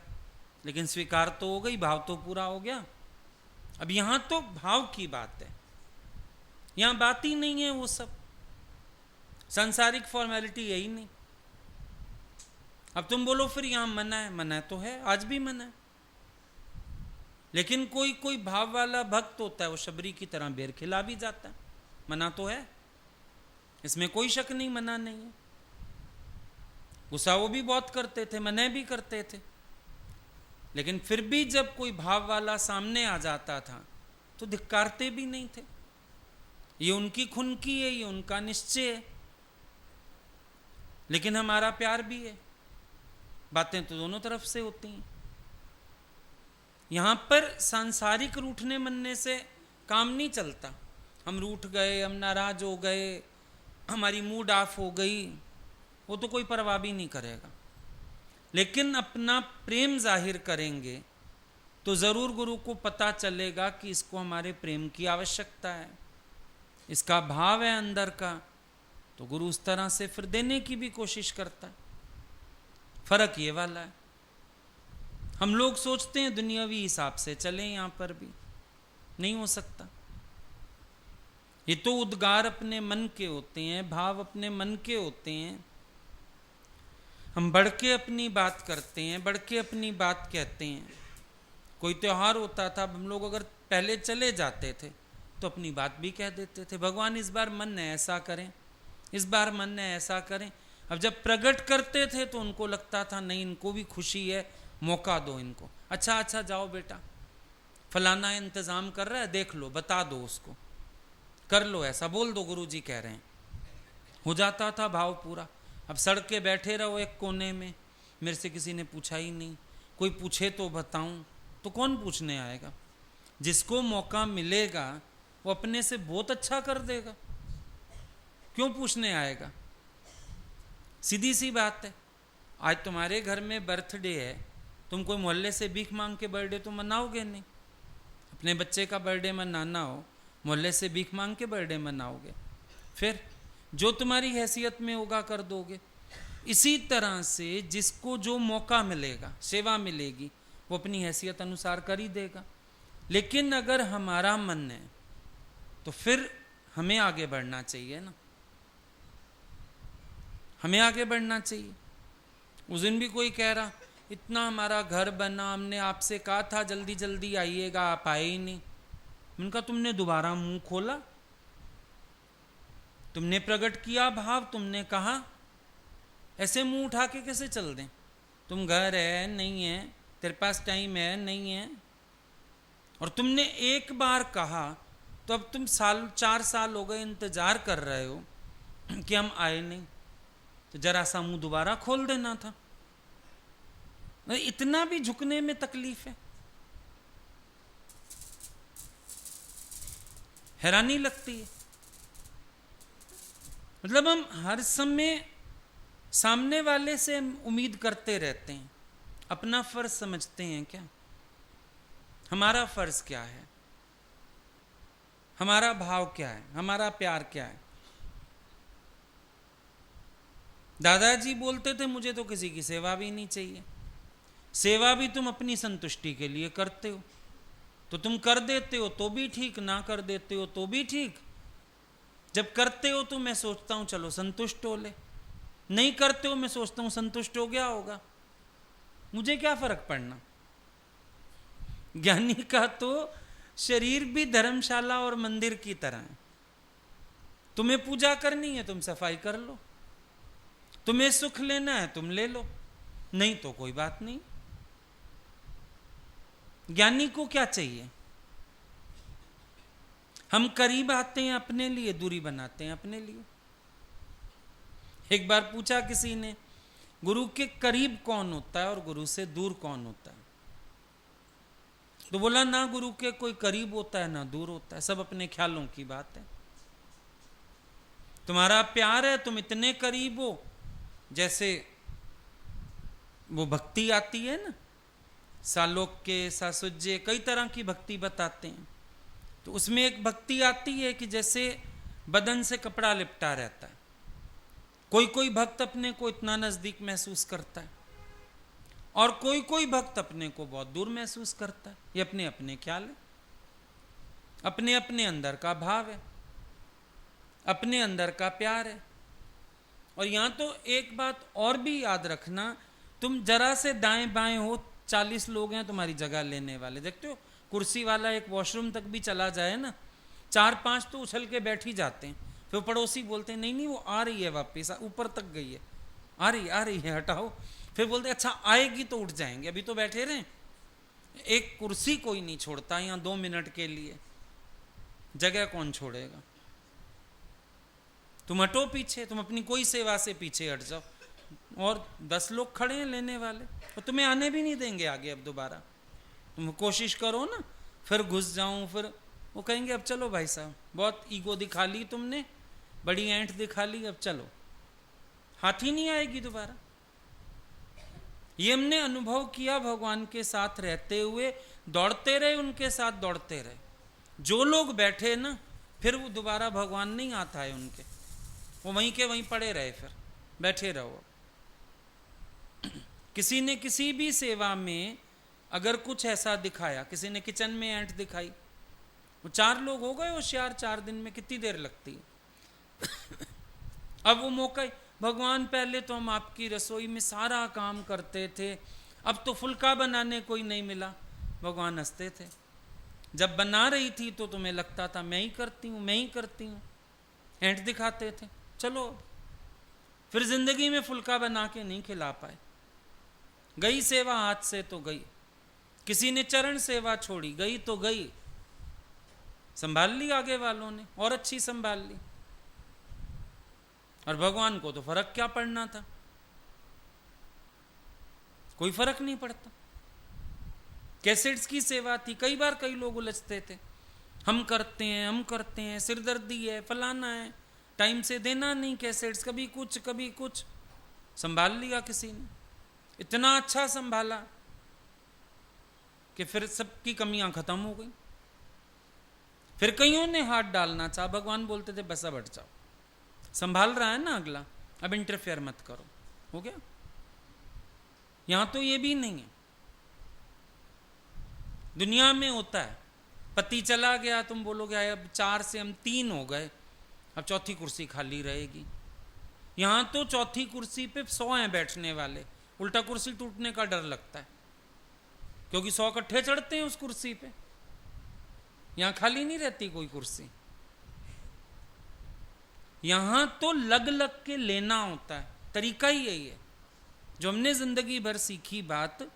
लेकिन स्वीकार तो हो गई, भाव तो पूरा हो गया। अब यहां तो भाव की बात है, यहां बात ही नहीं है वो सब सांसारिक फॉर्मेलिटी, यही नहीं। अब तुम बोलो फिर यहां मना है, मना तो है, आज भी मना है, लेकिन कोई कोई भाव वाला भक्त होता है, वो शबरी की तरह बेर खिला भी जाता है, मना तो है, इसमें कोई शक नहीं, मना नहीं है। गुस्सा वो भी बहुत करते थे, मना भी करते थे, लेकिन फिर भी जब कोई भाव वाला सामने आ जाता था तो धिक्कारते भी नहीं थे। ये उनकी खुनकी है, ये उनका निश्चय है, लेकिन हमारा प्यार भी है। बातें तो दोनों तरफ से होती हैं। यहां पर सांसारिक रूठने मनने से काम नहीं चलता। हम रूठ गए, हम नाराज हो गए, हमारी मूड ऑफ हो गई, वो तो कोई परवाह भी नहीं करेगा। लेकिन अपना प्रेम जाहिर करेंगे तो जरूर गुरु को पता चलेगा कि इसको हमारे प्रेम की आवश्यकता है, इसका भाव है अंदर का, तो गुरु उस तरह से फिर देने की भी कोशिश करता है। फर्क ये वाला है, हम लोग सोचते हैं दुनियावी हिसाब से चलें, यहां पर भी नहीं हो सकता। ये तो उद्गार अपने मन के होते हैं, भाव अपने मन के होते हैं। हम बढ़ के अपनी बात करते हैं, बढ़ के अपनी बात कहते हैं। कोई त्योहार होता था, हम लोग अगर पहले चले जाते थे तो अपनी बात भी कह देते थे, भगवान इस बार मन है ऐसा करें, इस बार मन है ऐसा करें। अब जब प्रकट करते थे तो उनको लगता था नहीं, इनको भी खुशी है, मौका दो इनको, अच्छा अच्छा जाओ बेटा, फलाना इंतजाम कर रहा है, देख लो, बता दो उसको, कर लो, ऐसा बोल दो, गुरुजी कह रहे हैं, हो जाता था भाव पूरा। अब सड़क के बैठे रहो एक कोने में, मेरे से किसी ने पूछा ही नहीं, कोई पूछे तो बताऊं, तो कौन पूछने आएगा? जिसको मौका मिलेगा वो अपने से बहुत अच्छा कर देगा, क्यों पूछने आएगा? सीधी सी बात है। आज तुम्हारे घर में बर्थडे है, तुम कोई मोहल्ले से भीख मांग के बर्थडे तो मनाओगे नहीं। अपने बच्चे का बर्थडे मनाना हो, मोहल्ले से भीख मांग के बर्थडे मनाओगे, फिर जो तुम्हारी हैसियत में होगा कर दोगे। इसी तरह से जिसको जो मौका मिलेगा, सेवा मिलेगी, वो अपनी हैसियत अनुसार कर ही देगा। लेकिन अगर हमारा मन है तो फिर हमें आगे बढ़ना चाहिए ना, हमें आगे बढ़ना चाहिए। उस दिन भी कोई कह रहा इतना हमारा घर बना, हमने आपसे कहा था जल्दी जल्दी आइएगा, आप आए ही नहीं। मैंने कहा तुमने दोबारा मुंह खोला, तुमने प्रकट किया भाव, तुमने कहा, ऐसे मुंह उठा के कैसे चल दें? तुम घर है नहीं है, तेरे पास टाइम है नहीं है, और तुमने एक बार कहा तो अब तुम 4 साल हो गए इंतजार कर रहे हो कि हम आए नहीं, तो जरा सा मुंह दोबारा खोल देना था। इतना भी झुकने में तकलीफ है, हैरानी लगती है। मतलब हम हर समय सामने वाले से उम्मीद करते रहते हैं, अपना फर्ज समझते हैं क्या? हमारा फर्ज क्या है, हमारा भाव क्या है, हमारा प्यार क्या है? दादाजी बोलते थे मुझे तो किसी की सेवा भी नहीं चाहिए। सेवा भी तुम अपनी संतुष्टि के लिए करते हो, तो तुम कर देते हो तो भी ठीक, ना कर देते हो तो भी ठीक। जब करते हो तो मैं सोचता हूं चलो संतुष्ट हो ले, नहीं करते हो मैं सोचता हूं संतुष्ट हो गया होगा, मुझे क्या फर्क पड़ना। ज्ञानी का तो शरीर भी धर्मशाला और मंदिर की तरह है। तुम्हें पूजा करनी है तुम सफाई कर लो, तुम्हें सुख लेना है तुम ले लो, नहीं तो कोई बात नहीं। ज्ञानी को क्या चाहिए? हम करीब आते हैं अपने लिए, दूरी बनाते हैं अपने लिए। एक बार पूछा किसी ने, गुरु के करीब कौन होता है और गुरु से दूर कौन होता है? तो बोला ना गुरु के कोई करीब होता है ना दूर होता है, सब अपने ख्यालों की बात है। तुम्हारा प्यार है, तुम इतने करीब हो, जैसे वो भक्ति आती है ना, सालोक्य, सासुज्य, कई तरह की भक्ति बताते हैं। तो उसमें एक भक्ति आती है कि जैसे बदन से कपड़ा लिपटा रहता है। कोई कोई भक्त अपने को इतना नजदीक महसूस करता है और कोई कोई भक्त अपने को बहुत दूर महसूस करता है। ये अपने अपने ख्याल है, अपने अपने अंदर का भाव है, अपने अंदर का प्यार है। और यहां तो एक बात और भी याद रखना, तुम जरा से दाएं बाएं हो, 40 लोग हैं तुम्हारी जगह लेने वाले। देखते हो कुर्सी वाला एक वॉशरूम तक भी चला जाए ना, 4-5 तो उछल के बैठ ही जाते हैं। फिर पड़ोसी बोलते हैं नहीं नहीं वो आ रही है वापस, ऊपर तक गई है, आ रही है हटाओ। फिर बोलते अच्छा आएगी तो उठ जाएंगे, अभी तो बैठे रहें। एक कुर्सी कोई नहीं छोड़ता यहाँ 2 मिनट के लिए, जगह कौन छोड़ेगा? तुम हटो पीछे, तुम अपनी कोई सेवा से पीछे हट जाओ, और 10 लोग खड़े हैं लेने वाले, और तुम्हें आने भी नहीं देंगे आगे। अब दोबारा तुम कोशिश करो ना, फिर घुस जाऊं, फिर वो कहेंगे अब चलो भाई साहब, बहुत ईगो दिखा ली तुमने, बड़ी ऐंठ दिखा ली, अब चलो। हाथ ही नहीं आएगी दोबारा। ये हमने अनुभव किया भगवान के साथ रहते हुए, दौड़ते रहे उनके साथ, दौड़ते रहे। जो लोग बैठे ना, फिर वो दोबारा भगवान नहीं आता है उनके, वो वहीं के वहीं पड़े रहे, फिर बैठे रहो। किसी ने किसी भी सेवा में अगर कुछ ऐसा दिखाया, किसी ने किचन में ऐंठ दिखाई, वो 4 लोग हो गए होशियार, 4 दिन में कितनी देर लगती है। अब वो मौका, भगवान पहले तो हम आपकी रसोई में सारा काम करते थे, अब तो फुल्का बनाने कोई नहीं मिला। भगवान हंसते थे, जब बना रही थी तो तुम्हें लगता था मैं ही करती हूँ, मैं ही करती हूँ, ऐंठ दिखाते थे। चलो फिर जिंदगी में फुल्का बना के नहीं खिला पाए, गई सेवा हाथ से तो गई। किसी ने चरण सेवा छोड़ी, गई तो गई, संभाल ली आगे वालों ने, और अच्छी संभाल ली। और भगवान को तो फर्क क्या पड़ना था, कोई फर्क नहीं पड़ता। कैसेट्स की सेवा थी, कई बार कई लोग उलझते थे, हम करते हैं, सिरदर्दी है, फलाना है, टाइम से देना नहीं कैसेट्स, कभी कुछ संभाल लिया किसी ने, इतना अच्छा संभाला कि फिर सबकी कमियां खत्म हो गई। फिर कईयों ने हाथ डालना चाहा, भगवान बोलते थे बस अब हट जाओ, संभाल रहा है ना अगला, अब इंटरफेयर मत करो, हो गया। यहां तो ये भी नहीं है, दुनिया में होता है, पति चला गया, तुम बोलोगे अब 4 से हम 3 हो गए, अब चौथी कुर्सी खाली रहेगी। यहां तो चौथी कुर्सी पे 100 हैं बैठने वाले, उल्टा कुर्सी टूटने का डर लगता है, क्योंकि 100 इकट्ठे चढ़ते हैं उस कुर्सी पे, यहां खाली नहीं रहती कोई कुर्सी। यहां तो लग लग के लेना होता है, तरीका ही यही है। जो हमने जिंदगी भर सीखी बात,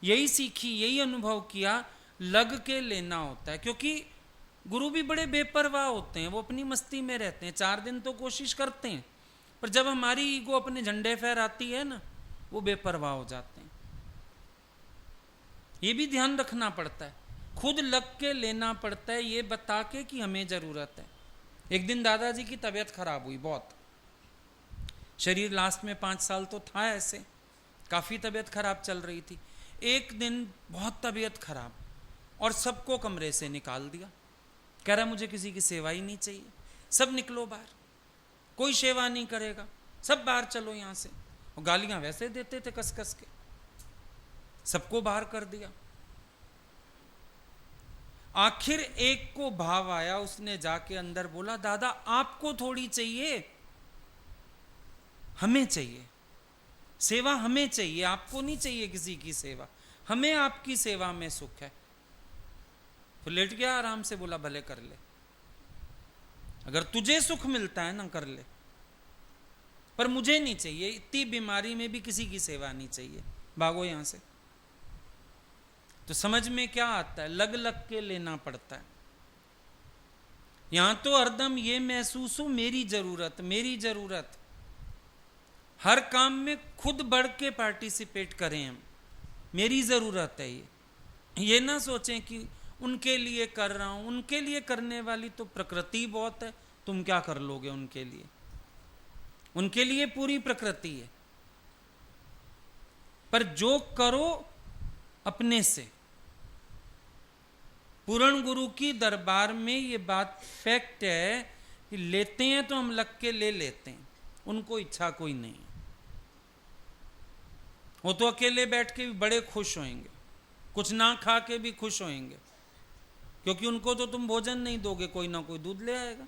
यही सीखी, यही अनुभव किया, लग के लेना होता है। क्योंकि गुरु भी बड़े बेपरवाह होते हैं, वो अपनी मस्ती में रहते हैं, 4 दिन तो कोशिश करते हैं, पर जब हमारी ईगो अपने झंडे फहराती है ना, वो बेपरवाह हो जाते हैं। ये भी ध्यान रखना पड़ता है, खुद लग के लेना पड़ता है, ये बता के कि हमें जरूरत है। एक दिन दादाजी की तबीयत खराब हुई बहुत, शरीर लास्ट में 5 साल तो था ऐसे, काफी तबीयत खराब चल रही थी। एक दिन बहुत तबीयत खराब, और सबको कमरे से निकाल दिया। कह रहा मुझे किसी की सेवा ही नहीं चाहिए, सब निकलो बाहर, कोई सेवा नहीं करेगा, सब बाहर चलो यहां से। और गालियां वैसे देते थे कस कस के, सबको बाहर कर दिया। आखिर एक को भाव आया, उसने जाके अंदर बोला, दादा आपको थोड़ी चाहिए, हमें चाहिए सेवा, हमें चाहिए, आपको नहीं चाहिए किसी की सेवा, हमें आपकी सेवा में सुख है। फिर लेट गया आराम से, बोला भले कर ले, अगर तुझे सुख मिलता है ना कर ले, पर मुझे नहीं चाहिए, इतनी बीमारी में भी किसी की सेवा नहीं चाहिए, भागो यहां से। तो समझ में क्या आता है, लग लग के लेना पड़ता है। यहां तो हरदम ये महसूस हो मेरी जरूरत, मेरी जरूरत, हर काम में खुद बढ़ के पार्टिसिपेट करें हम, मेरी जरूरत है। ये ना सोचें कि उनके लिए कर रहा हूं, उनके लिए करने वाली तो प्रकृति बहुत है, तुम क्या कर लोगे उनके लिए, उनके लिए पूरी प्रकृति है। पर जो करो अपने से। पूर्ण गुरु की दरबार में ये बात फैक्ट है कि लेते हैं तो हम लग के ले लेते हैं, उनको इच्छा कोई नहीं। वो तो अकेले बैठ के भी बड़े खुश होंगे, कुछ ना खा के भी खुश होंगे, क्योंकि उनको तो तुम भोजन नहीं दोगे, कोई ना कोई दूध ले आएगा।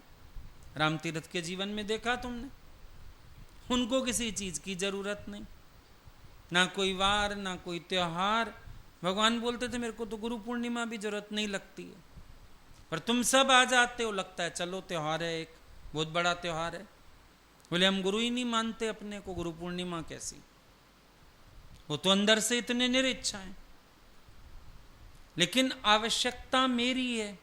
राम तीर्थ के जीवन में देखा तुमने, उनको किसी चीज की जरूरत नहीं, ना कोई वार ना कोई त्योहार। भगवान बोलते थे मेरे को तो गुरु पूर्णिमा भी जरूरत नहीं लगती है, पर तुम सब आ जाते हो, लगता है चलो त्योहार है, एक बहुत बड़ा त्योहार है। बोले हम गुरु ही नहीं मानते अपने को, गुरु पूर्णिमा कैसी, वो तो अंदर से इतने निरिच्छा है। लेकिन आवश्यकता मेरी है।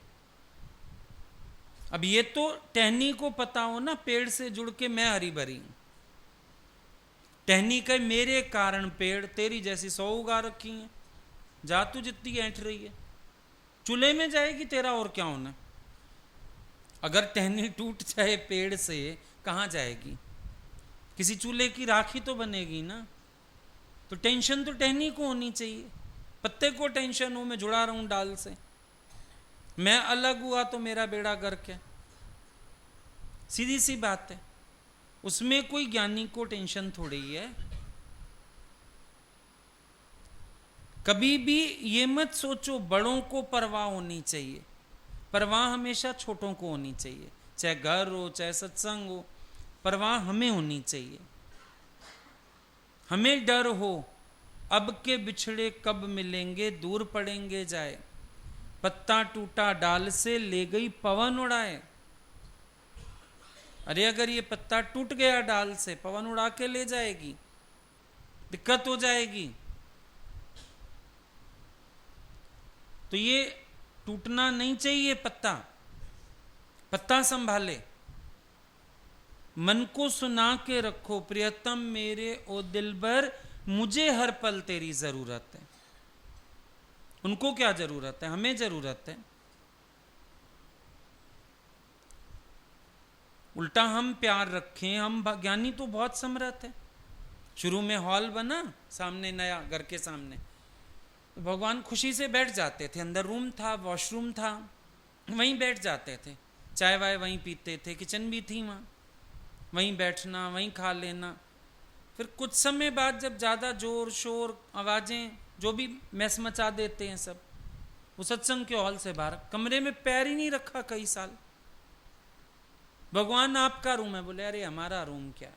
अब ये तो टहनी को पता हो ना, पेड़ से जुड़ के मैं हरी भरी हूं, टहनी का मेरे कारण पेड़, तेरी जैसी 100 उगा रखी है, जा तू जितनी ऐंठ रही है, चूल्हे में जाएगी, तेरा और क्या होना। अगर टहनी टूट जाए पेड़ से, कहां जाएगी, किसी चूल्हे की राखी तो बनेगी ना। तो टेंशन तो टहनी को होनी चाहिए, पत्ते को टेंशन हो मैं जुड़ा रहूं डाल से, मैं अलग हुआ तो मेरा बेड़ा गर्क है, सीधी सी बात है। उसमें कोई ज्ञानी को टेंशन थोड़ी है। कभी भी ये मत सोचो बड़ों को परवाह होनी चाहिए, परवाह हमेशा छोटों को होनी चाहिए, चाहे घर हो चाहे सत्संग हो, परवाह हमें होनी चाहिए। हमें डर हो अब के बिछड़े कब मिलेंगे, दूर पड़ेंगे जाए, पत्ता टूटा डाल से ले गई पवन उड़ाए। अरे अगर ये पत्ता टूट गया डाल से, पवन उड़ा के ले जाएगी, दिक्कत हो जाएगी। तो ये टूटना नहीं चाहिए पत्ता, पत्ता संभाले। मन को सुना के रखो, प्रियतम मेरे ओ दिलबर, मुझे हर पल तेरी जरूरत है। उनको क्या जरूरत है, हमें जरूरत है। उल्टा हम प्यार रखें, हम ज्ञानी तो बहुत समर्थ है। शुरू में हॉल बना सामने नया, घर के सामने, तो भगवान खुशी से बैठ जाते थे, अंदर रूम था, वॉशरूम था, वहीं बैठ जाते थे, चाय वाय वहीं पीते थे, किचन भी थी वहाँ, वहीं बैठना, वहीं खा लेना। फिर कुछ समय बाद जब ज़्यादा जोर शोर आवाज़ें जो भी मैस मचा देते हैं सब, वो सत्संग के हॉल से बाहर, कमरे में पैर ही नहीं रखा कई साल। भगवान आपका रूम है, बोले अरे हमारा रूम क्या,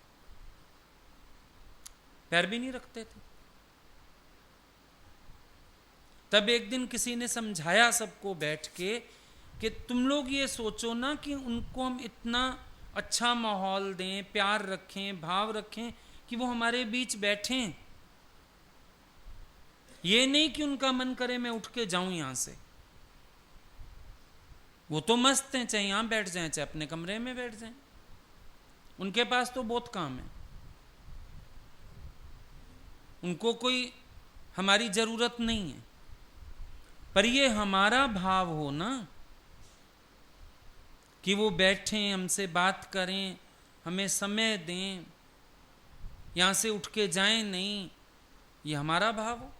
पैर भी नहीं रखते थे। तब एक दिन किसी ने समझाया सबको बैठ के कि तुम लोग ये सोचो ना कि उनको हम इतना अच्छा माहौल दें, प्यार रखें, भाव रखें कि वो हमारे बीच बैठें। ये नहीं कि उनका मन करे मैं उठ के जाऊं यहां से। वो तो मस्त हैं, चाहे यहां बैठ जाएं चाहे अपने कमरे में बैठ जाएं, उनके पास तो बहुत काम है, उनको कोई हमारी जरूरत नहीं है। पर ये हमारा भाव हो ना कि वो बैठें, हमसे बात करें, हमें समय दें, यहां से उठ के जाएं नहीं, ये हमारा भाव हो।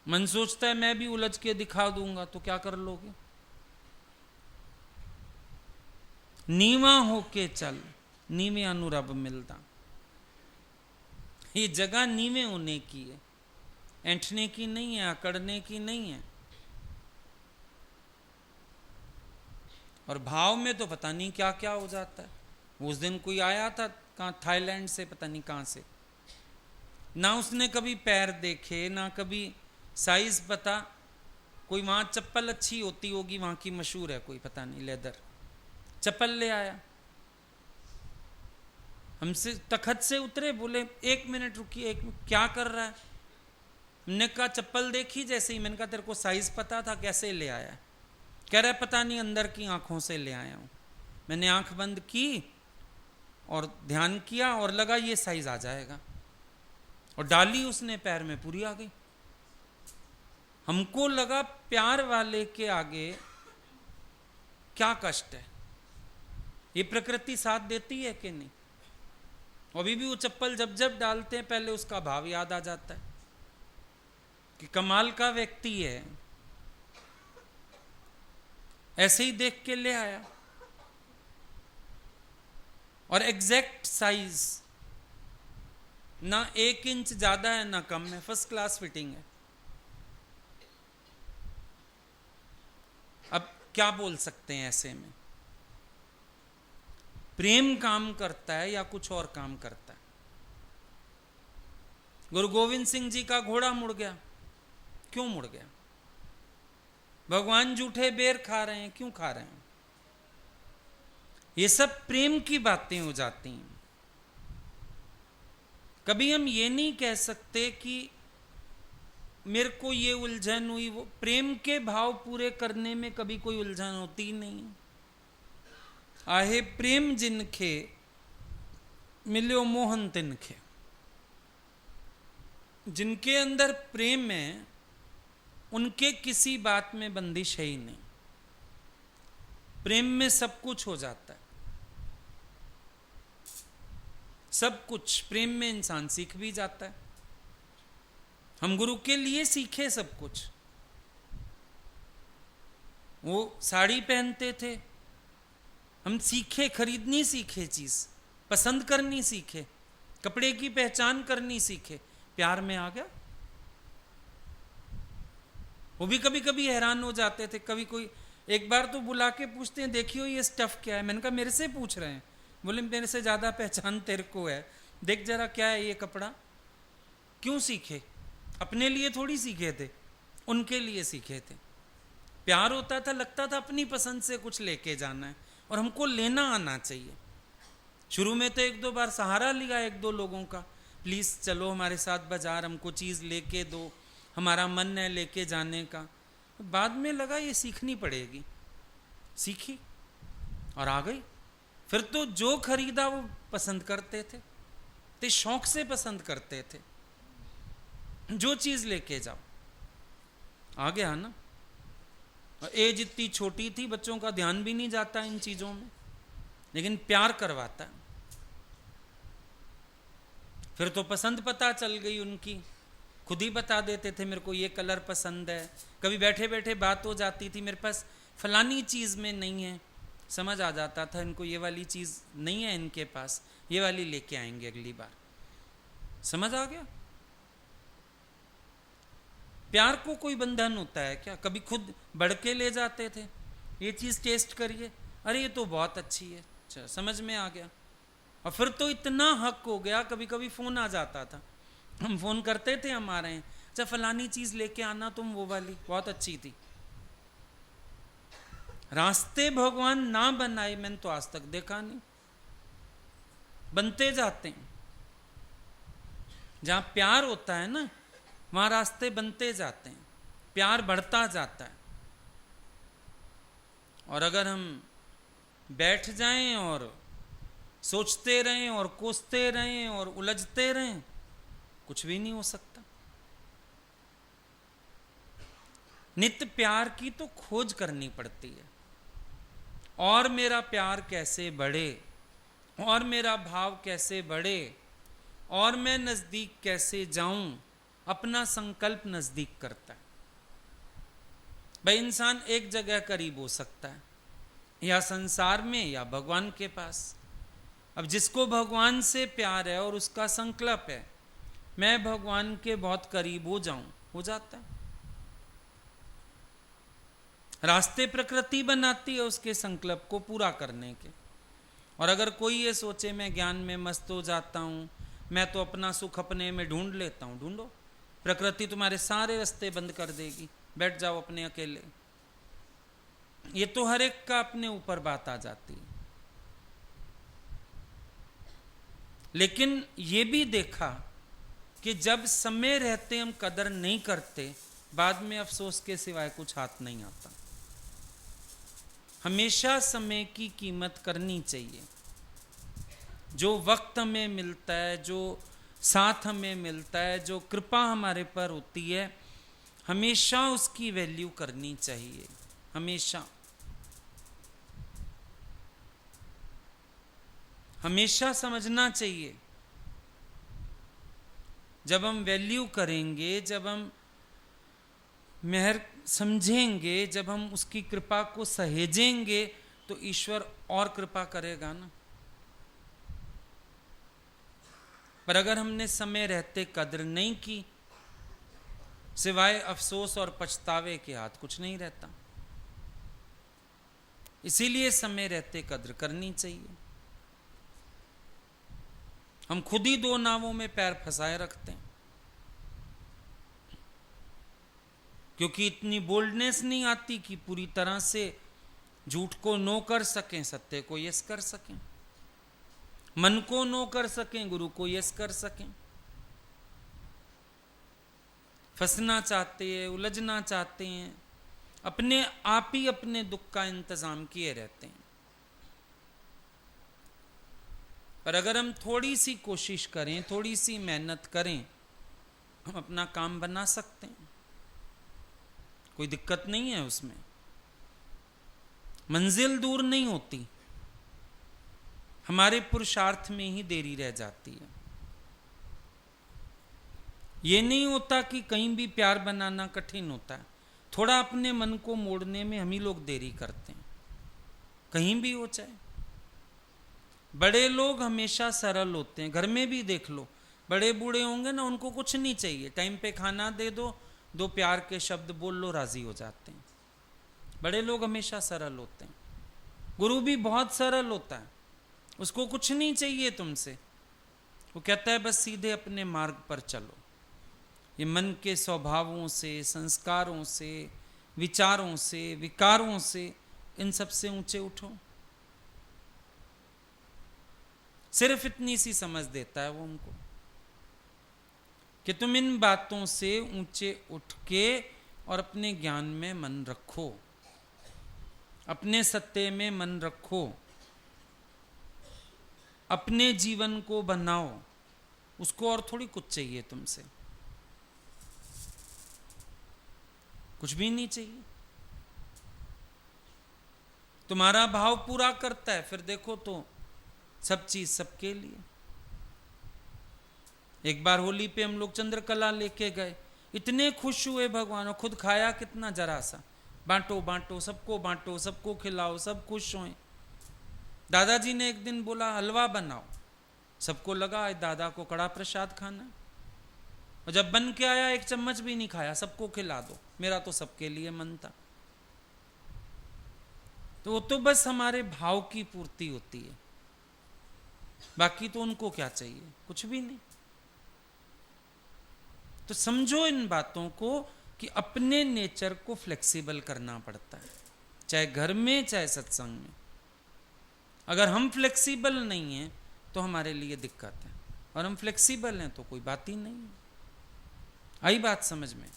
मन सोचता है मैं भी उलझ के दिखा दूंगा, तो क्या कर लोगे? नीवा होके चल, नीवे अनुरब मिलता। ये जगह नीवे होने की है, ऐंठने की नहीं है, अकड़ने की नहीं है। और भाव में तो पता नहीं क्या क्या हो जाता है। उस दिन कोई आया था कहाँ, थाईलैंड से, पता नहीं कहाँ से, ना उसने कभी पैर देखे, ना कभी साइज पता। कोई वहाँ चप्पल अच्छी होती होगी, वहाँ की मशहूर है कोई, पता नहीं, लेदर चप्पल ले आया। हमसे तखत से उतरे, बोले 1 मिनट रुकिए, क्या कर रहा है? हमने कहा चप्पल देखी जैसे ही, मैंने कहा तेरे को साइज पता था, कैसे ले आया? कह रहा है पता नहीं, अंदर की आंखों से ले आया हूं। मैंने आंख बंद की और ध्यान किया और लगा ये साइज आ जाएगा, और डाली उसने पैर में, पूरी आ गई। हमको लगा प्यार वाले के आगे क्या कष्ट है, ये प्रकृति साथ देती है कि नहीं? अभी भी वो चप्पल जब जब डालते हैं पहले उसका भाव याद आ जाता है कि कमाल का व्यक्ति है, ऐसे ही देख के ले आया। और एग्जैक्ट साइज, ना 1 इंच ज्यादा है ना कम है, फर्स्ट क्लास फिटिंग है। अब क्या बोल सकते हैं ऐसे में? प्रेम काम करता है या कुछ और काम करता है? गुरु गोविंद सिंह जी का घोड़ा मुड़ गया, क्यों मुड़ गया? भगवान जूठे बेर खा रहे हैं, क्यों खा रहे हैं? ये सब प्रेम की बातें हो जाती हैं। कभी हम ये नहीं कह सकते कि मेरे को ये उलझन हुई, वो प्रेम के भाव पूरे करने में कभी कोई उलझन होती नहीं। आहे प्रेम जिनखे मिल्यो मोहन तिनखे। जिनके अंदर प्रेम है उनके किसी बात में बंदिश है ही नहीं। प्रेम में सब कुछ हो जाता है, सब कुछ प्रेम में इंसान सीख भी जाता है। हम गुरु के लिए सीखे सब कुछ। वो साड़ी पहनते थे, हम सीखे, खरीदनी सीखे, चीज पसंद करनी सीखे, कपड़े की पहचान करनी सीखे, प्यार में आ गया। वो भी कभी कभी हैरान हो जाते थे। कभी कोई एक बार तो बुला के पूछते हैं देखियो ये स्टफ क्या है। मैंने कहा मेरे से पूछ रहे हैं? बोले मेरे से ज्यादा पहचान तेरे को है, देख जरा क्या है ये कपड़ा। क्यों सीखे? अपने लिए थोड़ी सीखे थे, उनके लिए सीखे थे। प्यार होता था, लगता था अपनी पसंद से कुछ लेके जाना है और हमको लेना आना चाहिए। शुरू में तो 1-2 बार सहारा लिया 1-2 लोगों का, प्लीज चलो हमारे साथ बाजार, हमको चीज लेके दो, हमारा मन है लेके जाने का। बाद में लगा ये सीखनी पड़ेगी, सीखी और आ गई। फिर तो जो खरीदा वो पसंद करते थे, ते शौक से पसंद करते थे। जो चीज लेके जाओ आ गया ना। एज इतनी छोटी थी, बच्चों का ध्यान भी नहीं जाता इन चीजों में, लेकिन प्यार करवाता। फिर तो पसंद पता चल गई उनकी, खुद ही बता देते थे मेरे को ये कलर पसंद है। कभी बैठे बैठे बात हो जाती थी, मेरे पास फलानी चीज में नहीं है, समझ आ जाता था इनको ये वाली चीज नहीं है इनके पास, ये वाली लेके आएंगे अगली बार। समझ आ गया। प्यार को कोई बंधन होता है क्या? कभी खुद बढ़ के ले जाते थे, ये चीज टेस्ट करिए, अरे ये तो बहुत अच्छी है, अच्छा समझ में आ गया। और फिर तो इतना हक हो गया, कभी कभी फोन आ जाता था हम फोन करते थे, हम आ रहे हैं, अच्छा फलानी चीज लेके आना तुम, वो वाली बहुत अच्छी थी। रास्ते भगवान ना बनाए मैंने तो आज तक देखा नहीं, बनते जाते हैं। जहां प्यार होता है ना, वहां रास्ते बनते जाते हैं, प्यार बढ़ता जाता है। और अगर हम बैठ जाएं और सोचते रहें और कोसते रहें और उलझते रहें, कुछ भी नहीं हो सकता। नित्य प्यार की तो खोज करनी पड़ती है, और मेरा प्यार कैसे बढ़े, और मेरा भाव कैसे बढ़े, और मैं नजदीक कैसे जाऊं, अपना संकल्प नजदीक करता है। भाई इंसान एक जगह करीब हो सकता है, या संसार में या भगवान के पास। अब जिसको भगवान से प्यार है और उसका संकल्प है मैं भगवान के बहुत करीब हो जाऊं, हो जाता है। रास्ते प्रकृति बनाती है उसके संकल्प को पूरा करने के। और अगर कोई ये सोचे मैं ज्ञान में मस्त हो जाता हूं, मैं तो अपना सुख अपने में ढूंढ लेता हूं, ढूंढो, प्रकृति तुम्हारे सारे रास्ते बंद कर देगी, बैठ जाओ अपने अकेले। ये तो हर एक का अपने ऊपर बात आ जाती है। लेकिन ये भी देखा कि जब समय रहते हम कदर नहीं करते, बाद में अफसोस के सिवाय कुछ हाथ नहीं आता। हमेशा समय की कीमत करनी चाहिए। जो वक्त हमें मिलता है, जो साथ हमें मिलता है, जो कृपा हमारे पर होती है, हमेशा उसकी वैल्यू करनी चाहिए, हमेशा। हमेशा समझना चाहिए, जब हम वैल्यू करेंगे, जब हम मेहर समझेंगे, जब हम उसकी कृपा को सहेजेंगे, तो ईश्वर और कृपा करेगा ना। पर अगर हमने समय रहते कद्र नहीं की, सिवाय अफसोस और पछतावे के हाथ कुछ नहीं रहता। इसीलिए समय रहते कद्र करनी चाहिए। हम खुद ही दो नावों में पैर फंसाए रखते हैं, क्योंकि इतनी बोल्डनेस नहीं आती कि पूरी तरह से झूठ को नो कर सकें, सत्य को यस कर सकें, मन को नो कर सकें, गुरु को यस कर सकें। फंसना चाहते हैं, उलझना चाहते हैं, अपने आप ही अपने दुख का इंतजाम किए रहते हैं। पर अगर हम थोड़ी सी कोशिश करें, थोड़ी सी मेहनत करें, हम अपना काम बना सकते हैं, कोई दिक्कत नहीं है उसमें। मंजिल दूर नहीं होती, हमारे पुरुषार्थ में ही देरी रह जाती है। ये नहीं होता कि कहीं भी प्यार बनाना कठिन होता है, थोड़ा अपने मन को मोड़ने में हम ही लोग देरी करते हैं, कहीं भी हो चाहे। बड़े लोग हमेशा सरल होते हैं, घर में भी देख लो, बड़े बूढ़े होंगे ना, उनको कुछ नहीं चाहिए, टाइम पे खाना दे दो, दो प्यार के शब्द बोल लो, राजी हो जाते हैं। बड़े लोग हमेशा सरल होते हैं। गुरु भी बहुत सरल होता है, उसको कुछ नहीं चाहिए तुमसे, वो कहता है बस सीधे अपने मार्ग पर चलो। ये मन के स्वभावों से, संस्कारों से, विचारों से, विकारों से, इन सब से ऊंचे उठो। सिर्फ इतनी सी समझ देता है वो हमको कि तुम इन बातों से ऊंचे उठ के और अपने ज्ञान में मन रखो, अपने सत्य में मन रखो, अपने जीवन को बनाओ, उसको और थोड़ी कुछ चाहिए तुमसे, कुछ भी नहीं चाहिए। तुम्हारा भाव पूरा करता है, फिर देखो तो सब चीज सबके लिए। एक बार होली पे हम लोग चंद्रकला लेके गए, इतने खुश हुए भगवान, और खुद खाया कितना जरा सा, बांटो बांटो, सबको बांटो, सबको खिलाओ, सब खुश हों। दादाजी ने एक दिन बोला हलवा बनाओ, सबको लगा दादा को कड़ा प्रसाद खाना, और जब बन के आया एक चम्मच भी नहीं खाया, सबको खिला दो, मेरा तो सबके लिए मन था। तो वो तो बस हमारे भाव की पूर्ति होती है, बाकी तो उनको क्या चाहिए, कुछ भी नहीं। तो समझो इन बातों को कि अपने नेचर को फ्लेक्सिबल करना पड़ता है, चाहे घर में चाहे सत्संग में। अगर हम फ्लेक्सिबल नहीं हैं तो हमारे लिए दिक्कत है, और हम फ्लेक्सिबल हैं तो कोई बात ही नहीं है। आई बात समझ में?